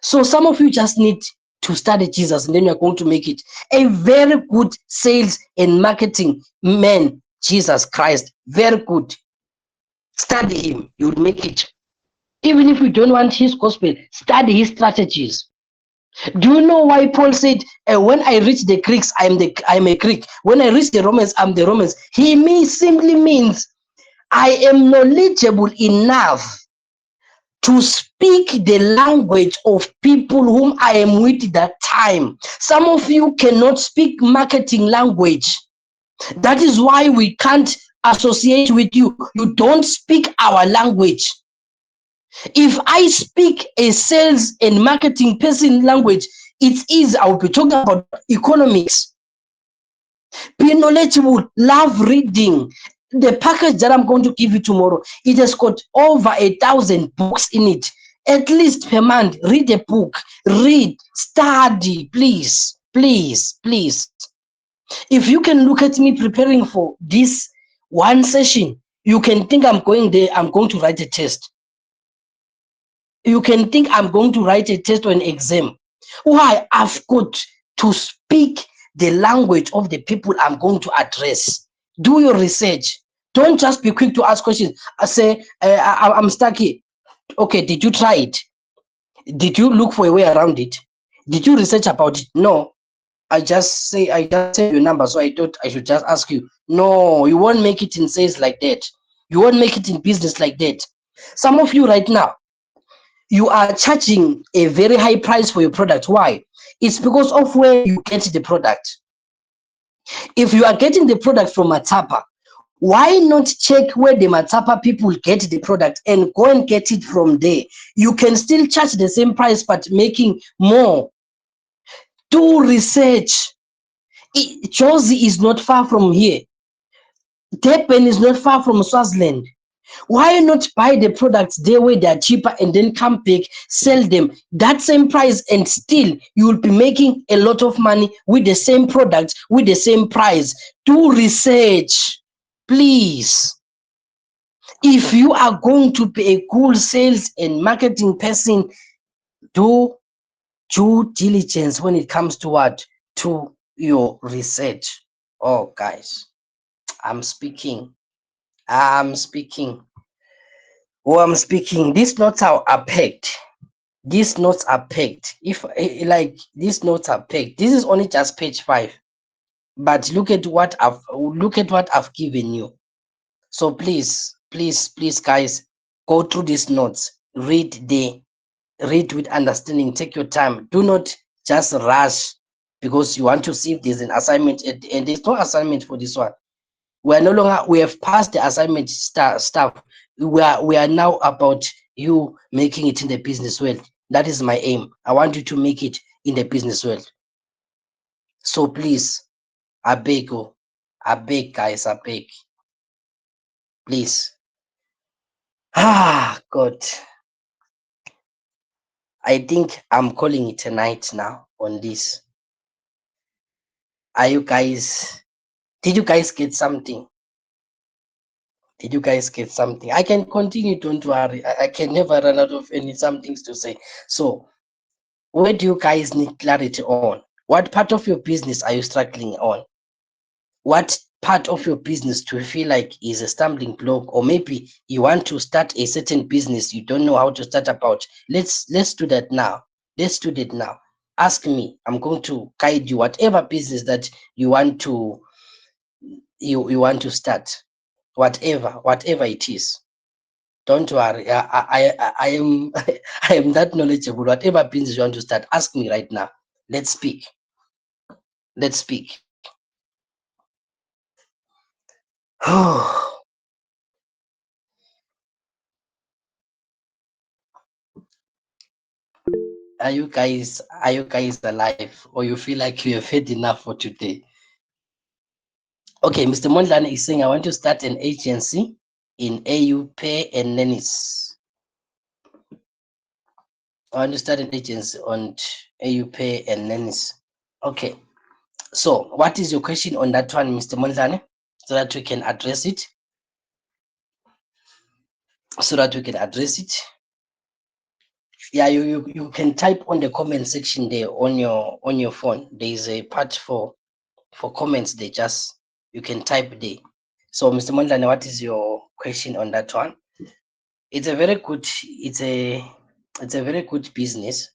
So some of you just need to study Jesus, and then you're going to make it. A very good sales and marketing man, Jesus Christ. Very good. Study him, you'll make it. Even if you don't want his gospel, study his strategies. Do you know why Paul said, when I reach the Greeks, I'm a Greek. When I reach the Romans, I'm the Romans. He simply means I am knowledgeable enough to speak the language of people whom I am with that time. Some of you cannot speak marketing language. That is why we can't associate with you. You don't speak our language. If I speak a sales and marketing person language, it is, I'll be talking about economics. Be knowledgeable, love reading. The package that I'm going to give you tomorrow, it has got over 1,000 books in it. At least per month, read a book, read, study, please, please, please. If you can look at me preparing for this one session, you can think I'm going there, I'm going to write a test. You can think I'm going to write a test or an exam. Why? I've got to speak the language of the people I'm going to address. Do your research. Don't just be quick to ask questions. I say, I'm stuck here. Okay, did you try it? Did you look for a way around it? Did you research about it? No. I just saved your number, so I thought I should just ask you. No, you won't make it in sales like that. You won't make it in business like that. Some of you right now, you are charging a very high price for your product. Why? It's because of where you get the product. If you are getting the product from Matapa, why not check where the Matapa people get the product and go and get it from there? You can still charge the same price but making more. Do research. Jozi is not far from here. Durban is not far from Swaziland. Why not buy the products there where they are cheaper and then come back, sell them that same price, and still you will be making a lot of money with the same products with the same price. Do research, please. If you are going to be a cool sales and marketing person, do due diligence when it comes to what? To your research. Oh, guys, I'm speaking. I'm speaking. Oh, I'm speaking. These notes are pegged. These notes are pegged. If like these notes are pegged, this is only just page 5. But look at what I've given you. So please, please, please, guys, go through these notes. Read with understanding. Take your time. Do not just rush because you want to see if there's an assignment at the end. There's no assignment for this one. We are no longer, we have passed the assignment stuff. We are now about you making it in the business world. That is my aim. I want you to make it in the business world. So please, I beg you, I beg, guys, I beg, please. Ah, God, I think I'm calling it a night now on this. Are you guys, did you guys get something? Did you guys get something? I can continue, don't worry. I can never run out of any some things to say. So where do you guys need clarity on? What part of your business are you struggling on? What part of your business do you feel like is a stumbling block? Or maybe you want to start a certain business, you don't know how to start about. Let's do that now. Let's do that now. Ask me. I'm going to guide you. Whatever business that you want to you want to start, whatever it is. Don't worry. I am I am that knowledgeable. Whatever business you want to start, ask me right now. Let's speak. Let's speak. Are you guys alive, or you feel like you have had enough for today? Okay, Mr. Mondlane is saying I want to start an agency in AU Pay and Nenis. I want to start an agency on AU Pay and Nenis. Okay. So what is your question on that one, Mr. Mondlane? So that we can address it. Yeah, you can type on the comment section there on your phone. There is a part for comments. They just, you can type there. So Mr. Mondlane, what is your question on that one? It's a very good, it's a very good business.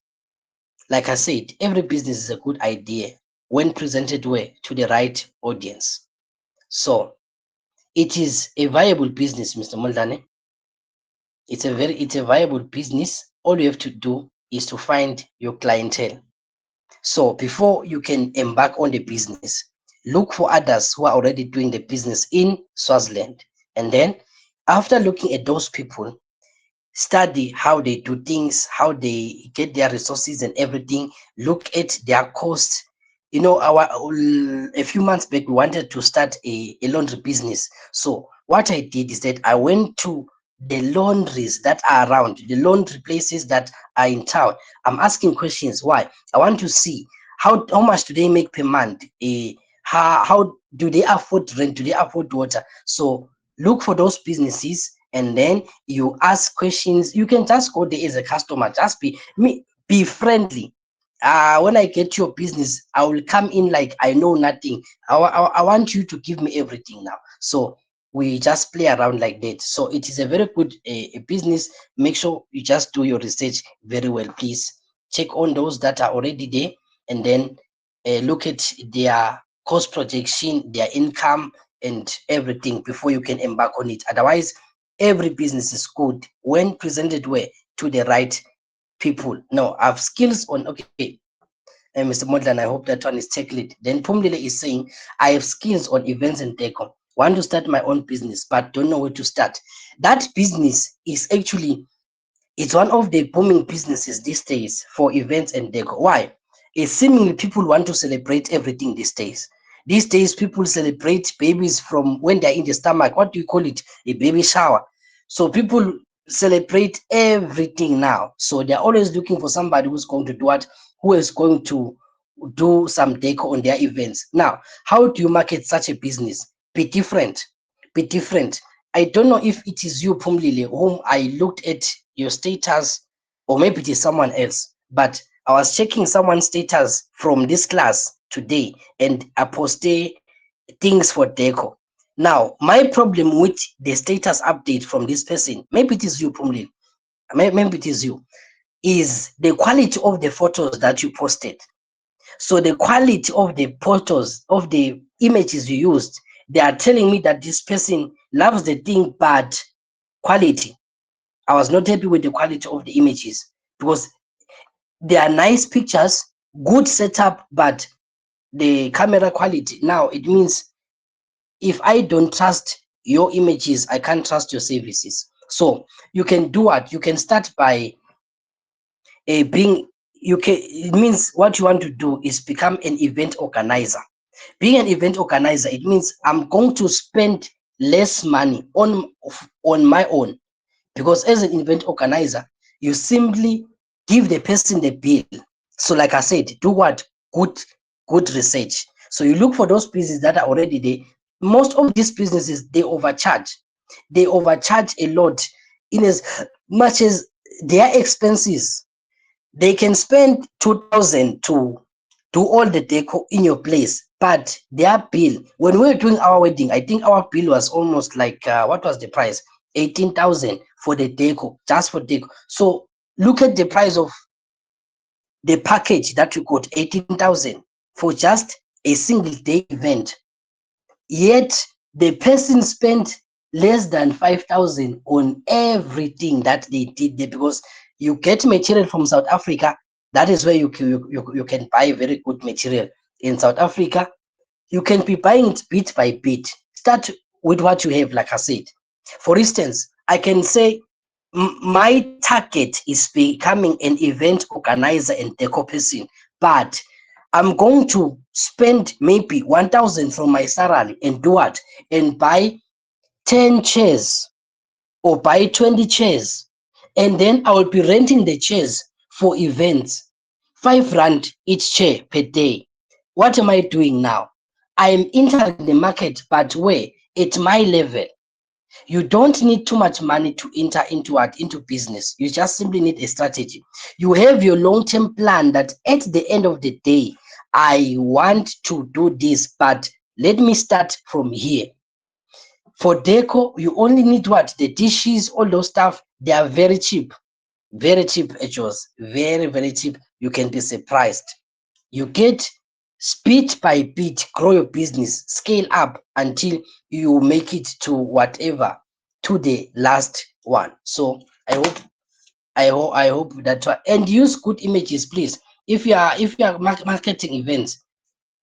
Like I said, every business is a good idea when presented well to the right audience. So it is a viable business, Mr. Mondlane. It's a viable business. All you have to do is to find your clientele. So before you can embark on the business, look for others who are already doing the business in Swaziland. And then after looking at those people, study how they do things, how they get their resources and everything. Look at their costs. You know, a few months back, we wanted to start a laundry business. So what I did is that I went to the laundries that are around, the laundry places that are in town. I'm asking questions. Why? I want to see how much do they make per month? How do they afford rent? Do they afford water? So look for those businesses, and then you ask questions. You can just go there as a customer. Just be friendly. When I get your business, I will come in like I know nothing. I want you to give me everything now. So we just play around like that. So it is a very good business. Make sure you just do your research very well, please. Check on those that are already there, and then look at their cost projection, their income, and everything before you can embark on it. Otherwise, every business is good when presented well to the right people. Now, I have skills on, okay, and Mr. Modlan, I hope that one is tech lead. Then Pumdile is saying, I have skills on events and deco. Want to start my own business, but don't know where to start. That business is actually, it's one of the booming businesses these days for events and deco. Why? It's seemingly people want to celebrate everything these days. These days, people celebrate babies from when they're in the stomach. What do you call it? A baby shower. So people celebrate everything now. So they're always looking for somebody who's going to do what, who is going to do some deco on their events. Now, how do you market such a business? Be different. Be different. I don't know if it is you, Pumlile, whom I looked at your status, or maybe it is someone else. But I was checking someone's status from this class today, and I posted things for deco. Now, my problem with the status update from this person, maybe it is you, Pumlile, maybe it is you, is the quality of the photos that you posted. So the quality of the photos, of the images you used, they are telling me that this person loves the thing, but quality, I was not happy with the quality of the images, because they are nice pictures, good setup, but the camera quality. Now it means if I don't trust your images, I can't trust your services. So you can do what? You can start by being, you can, it means what you want to do is become an event organizer. Being an event organizer, it means I'm going to spend less money on my own, because as an event organizer, you simply give the person the bill. So like I said, do what? Good research. So you look for those pieces that are already there. Most of these businesses, they overcharge a lot, in as much as their expenses. They can spend 2,000 to do all the deco in your place, but their bill, when we were doing our wedding, I think our bill was almost like, what was the price? 18,000 for the deco, just for deco. So look at the price of the package that you got, 18,000 for just a single day event. Yet the person spent less than 5,000 on everything that they did there, because you get material from South Africa. That is where you can buy very good material in South Africa. You can be buying it bit by bit. Start with what you have, like I said. For instance, I can say my target is becoming an event organizer and deco person, but I'm going to spend maybe 1,000 from my salary and do what? And buy 10 chairs or buy 20 chairs. And then I will be renting the chairs for events. 5 rand each chair per day. What am I doing now? I am entering the market, but where? At my level. You don't need too much money to enter into what? Into business. You just simply need a strategy. You have your long-term plan that at the end of the day, I want to do this, but let me start from here. For deco, you only need what? The dishes, all those stuff. They are very cheap, Echos. Very, very cheap. You can be surprised. You get bit by bit, grow your business, scale up until you make it to whatever, to the last one. So I hope that and use good images, please. If you are marketing events,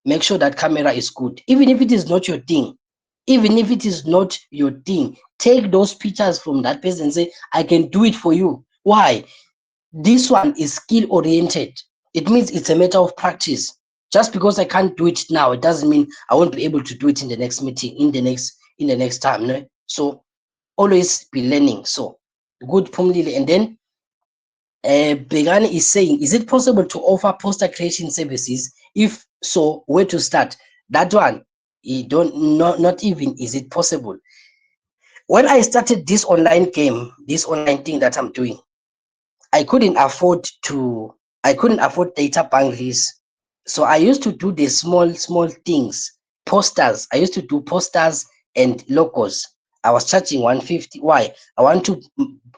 make sure that camera is good. Even if it is not your thing, even if it is not your thing, take those pictures from that person and say, I can do it for you. Why? This one is skill oriented. It means it's a matter of practice. Just because I can't do it now, it doesn't mean I won't be able to do it in the next meeting, in the next time. No? So always be learning. So good, Pumlili. And then Begani is saying, is it possible to offer poster creation services? If so, where to start? That one, you don't, not even is it possible. When I started this online game, this online thing that I'm doing, I couldn't afford to, I couldn't afford data bundles. So I used to do the small things, posters. I used to do posters and logos. I was charging 150. Why? I want to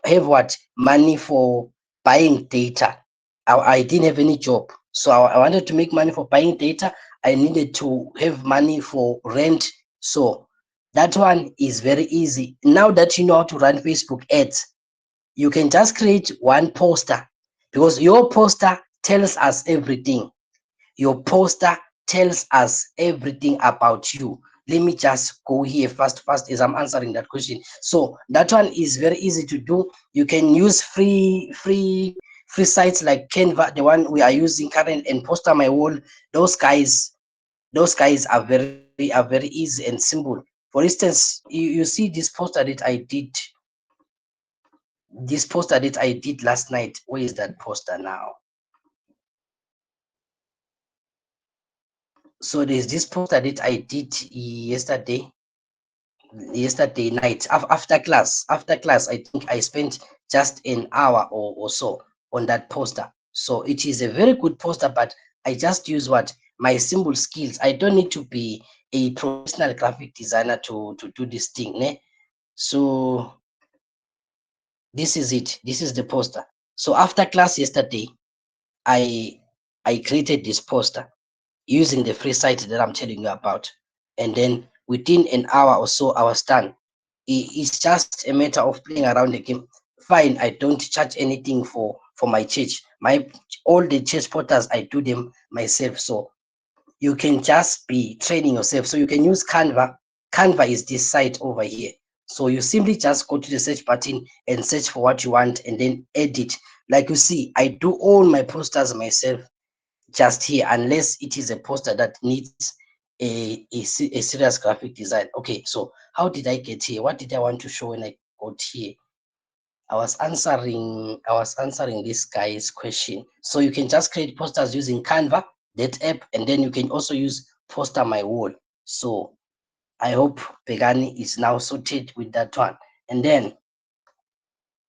have what? Money for buying data. I didn't have any job. So I wanted to make money for buying data. I needed to have money for rent. So that one is very easy. Now that you know how to run Facebook ads, you can just create one poster, because your poster tells us everything. Your poster tells us everything about you. Let me just go here fast as I'm answering that question. So that one is very easy to do. You can use free sites like Canva, the one we are using current, and Poster My Wall. Those guys, are very easy and simple. For instance, you see this poster that I did last night. Where is that poster now? So there's this poster that I did yesterday night after class. I think I spent just an hour or so on that poster. So it is a very good poster, but I just use what my simple skills. I don't need to be a professional graphic designer to do this thing, ne? So this is it. This is the poster. So after class yesterday, I I created this poster using the free site that I'm telling you about. And then within an hour or so, I was done. It's just a matter of playing around the game. Fine, I don't charge anything for my church. All the church portals, I do them myself. So you can just be training yourself. So you can use Canva. Canva is this site over here. So you simply just go to the search button and search for what you want and then edit. Like you see, I do all my posters myself just here, unless it is a poster that needs a serious graphic design. Okay, so how did I get here? What did I want to show when I got here? I was answering this guy's question. So you can just create posters using Canva, that app, and then you can also use Poster My Wall. So I hope Pegani is now sorted with that one. And then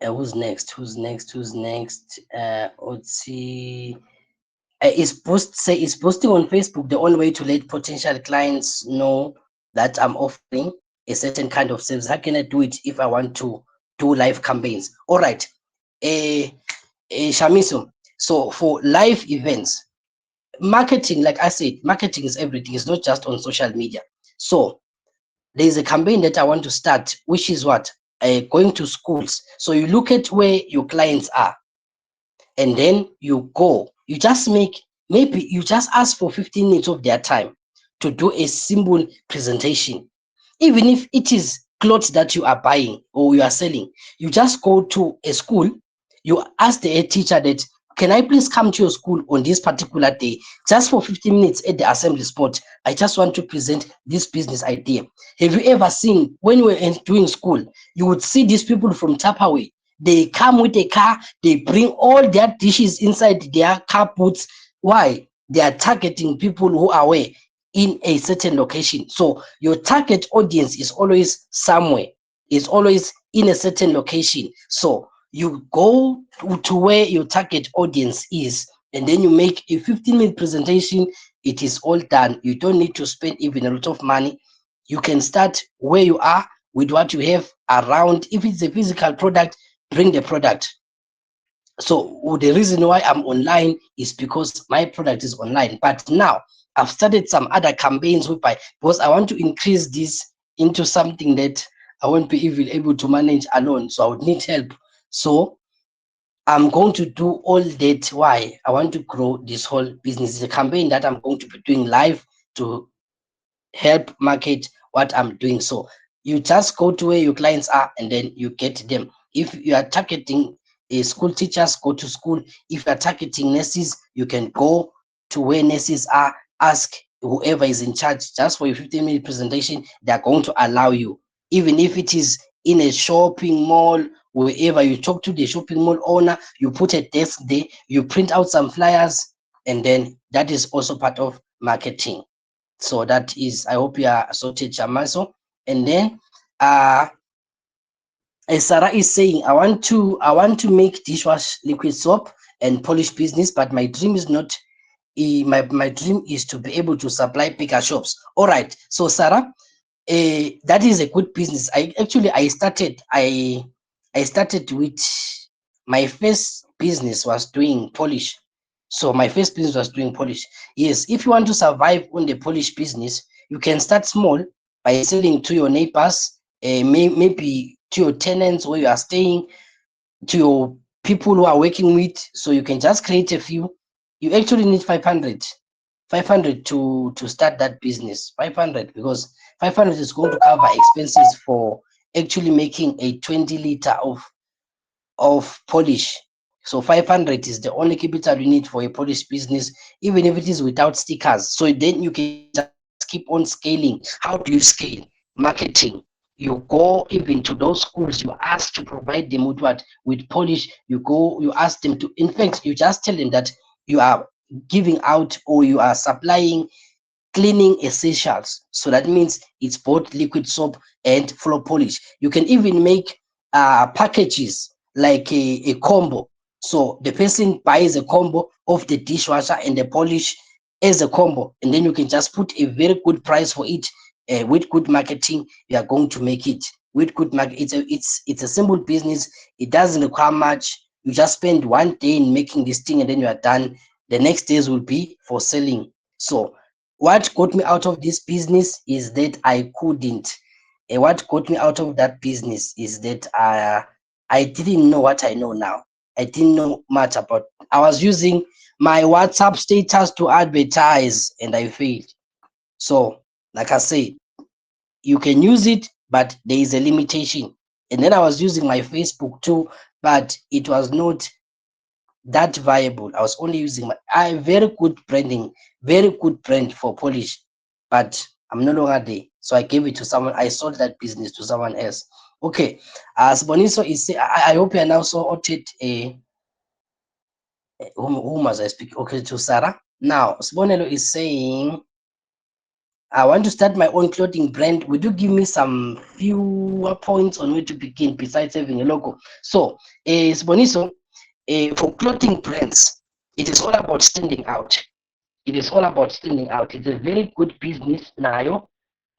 who's next? Let's see. Is posting on Facebook the only way to let potential clients know that I'm offering a certain kind of service? How can I do it if I want to do live campaigns? All right, Shamiso. So for live events, marketing, like I said, marketing is everything. It's not just on social media. So there's a campaign that I want to start, which is what going to schools. So you look at where your clients are, and then you go, you just maybe you just ask for 15 minutes of their time to do a simple presentation. Even if it is clothes that you are buying or you are selling, you just go to a school, you ask the head teacher that, can I please come to your school on this particular day just for 15 minutes at the assembly spot? I just want to present this business idea. Have you ever seen, when we were doing school, you would see these people from Tapaway, they come with a car, they bring all their dishes inside their car boots. Why? They are targeting people who are where? In a certain location. So your target audience is always somewhere, is always in a certain location. So you go to where your target audience is, and then you make a 15-minute presentation. It is all done. You don't need to spend even a lot of money. You can start where you are with what you have around. If it's a physical product, bring the product. So the reason why I'm online is because my product is online. But now I've started some other campaigns because I want to increase this into something that I won't be even able to manage alone. So I would need help. So I'm going to do all that. Why? I want to grow this whole business. It's a campaign that I'm going to be doing live to help market what I'm doing. So you just go to where your clients are and then you get them. If you are targeting school teachers, go to school. If you are targeting nurses, you can go to where nurses are, ask whoever is in charge just for a 15-minute presentation. They're going to allow you, even if it is in a shopping mall, wherever. You talk to the shopping mall owner, you put a desk there, you print out some flyers, and then that is also part of marketing. So that is, I hope you are sorted, Chamaso. And then as Sarah is saying, I want to make dishwash liquid soap and polish business, but my dream is not my dream is to be able to supply bigger shops. All right. So Sarah, that is a good business. I started with my first business was doing polish. So my first business was doing polish. Yes, if you want to survive on the polish business, you can start small by selling to your neighbors, maybe to your tenants where you are staying, to your people who are working with. So you can just create a few. You actually need 500, 500 to start that business. 500, because 500 is going to cover expenses for actually making a 20 liter of polish. So 500 is the only capital you need for a polish business, even if it is without stickers. So then you can just keep on scaling. How do you scale? Marketing. You go even to those schools, you ask to provide them with what? With polish. You go, you ask them to, in fact, you just tell them that you are giving out or you are supplying cleaning essentials. So that means it's both liquid soap and floor polish. You can even make packages like a combo. So the person buys a combo of the dishwasher and the polish as a combo, and then you can just put a very good price for it. With good marketing, you are going to make it. With good market, it's a simple business. It doesn't require much. You just spend one day in making this thing, and then you are done. The next days will be for selling. So what got me out of this business is that I couldn't. What got me out of that business is that I didn't know what I know now. I didn't know much about. I was using my WhatsApp status to advertise, and I failed. So, like I said, you can use it, but there is a limitation. And then I was using my Facebook too, but it was not that viable. I was only using my very good branding, very good brand for polish, but I'm no longer there. So I gave it to someone. I sold that business to someone else. Okay. As Boniso is saying, I hope you are now sorted. Whom must I speak? Okay, to Sarah. Now, Sbonelo is saying, I want to start my own clothing brand. Would you give me some few points on where to begin besides having a logo? So, Sboniso, for clothing brands, it is all about standing out. It is all about standing out. It's a very good business, Nayo.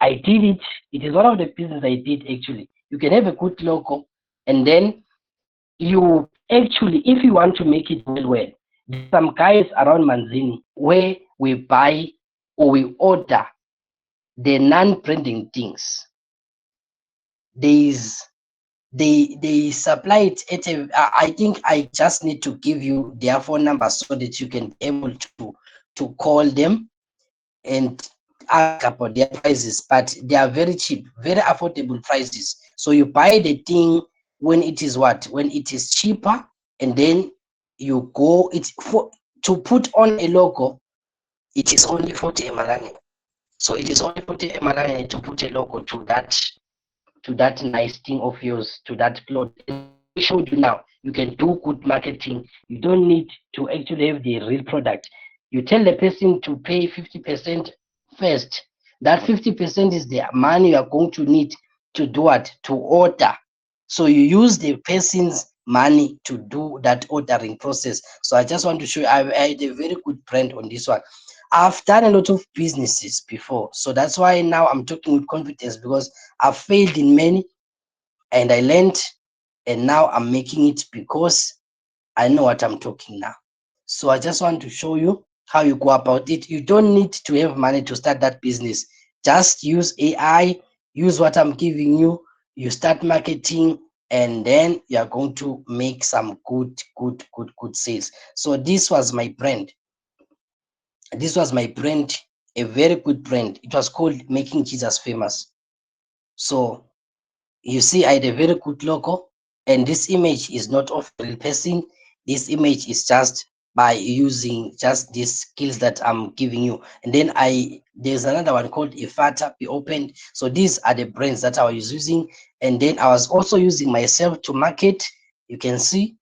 I did it. It is one of the business I did actually. You can have a good logo, and then you actually, if you want to make it well, there's some guys around Manzini where we buy or we order the non-branding things. There's they supply it at a, I think I just need to give you their phone number so that you can be able to call them and ask about their prices, but they are very cheap, very affordable prices. So you buy the thing when it is what? When it is cheaper, and then you go, it's for to put on a logo, it is only 40 emalane. So it is only 40 emalane to put a logo to that nice thing of yours, to that cloth. And like I showed you now, you can do good marketing. You don't need to actually have the real product. You tell the person to pay 50% first. That 50% is the money you are going to need to do what? To order. So you use the person's money to do that ordering process. So I just want to show you, I had a very good brand on this one. I've done a lot of businesses before. So that's why now I'm talking with confidence, because I've failed in many and I learned, and now I'm making it because I know what I'm talking now. So I just want to show you how you go about it. You don't need to have money to start that business. Just use AI, use what I'm giving you, you start marketing, and then you are going to make some good sales. So this was my brand. This was my brand, a very good brand. It was called Making Jesus Famous. So you see, I had a very good logo, and this image is not of a real person. This image is just by using just these skills that I'm giving you. And then there's another one called Ifata Be Opened. So these are the brands that I was using. And then I was also using myself to market. You can see,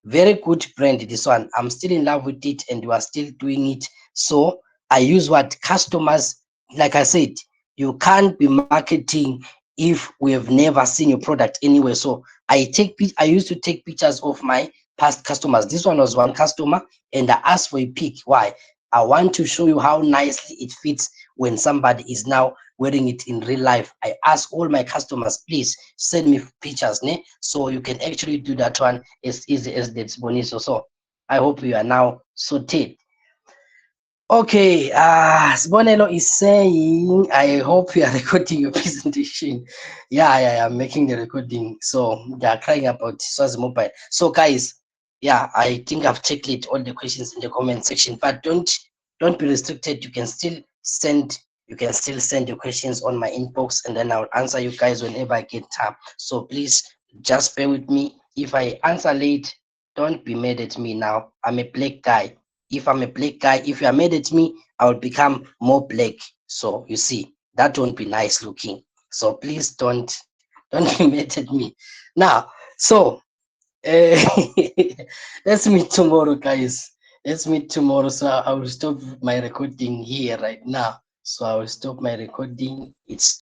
very good brand, this one. I'm still in love with it, and we are still doing it. So I use what customers, like I said, you can't be marketing if we have never seen your product anywhere. So I used to take pictures of my past customers. This one was one customer, and I asked for a pic. Why? I want to show you how nicely it fits when somebody is now wearing it in real life. I ask all my customers, please send me pictures, ne? So you can actually do that one as easy as that's Boniso. So I hope you are now sorted. Okay, Sibonelo is saying, I hope you are recording your presentation. Yeah, I'm making the recording. So they are crying about Swazi Mobile. So guys, yeah, I think I've checked all the questions in the comment section, but don't be restricted. You can still send your questions on my inbox, and then I'll answer you guys whenever I get time. So please just bear with me. If I answer late, don't be mad at me now. I'm a black guy. If I'm a black guy, if you are mad at me, I will become more black. So you see, that won't be nice looking. So please don't be mad at me. Now, so uh, let's meet tomorrow, guys. Let's meet tomorrow. So I will stop my recording here right now. So I will stop my recording. It's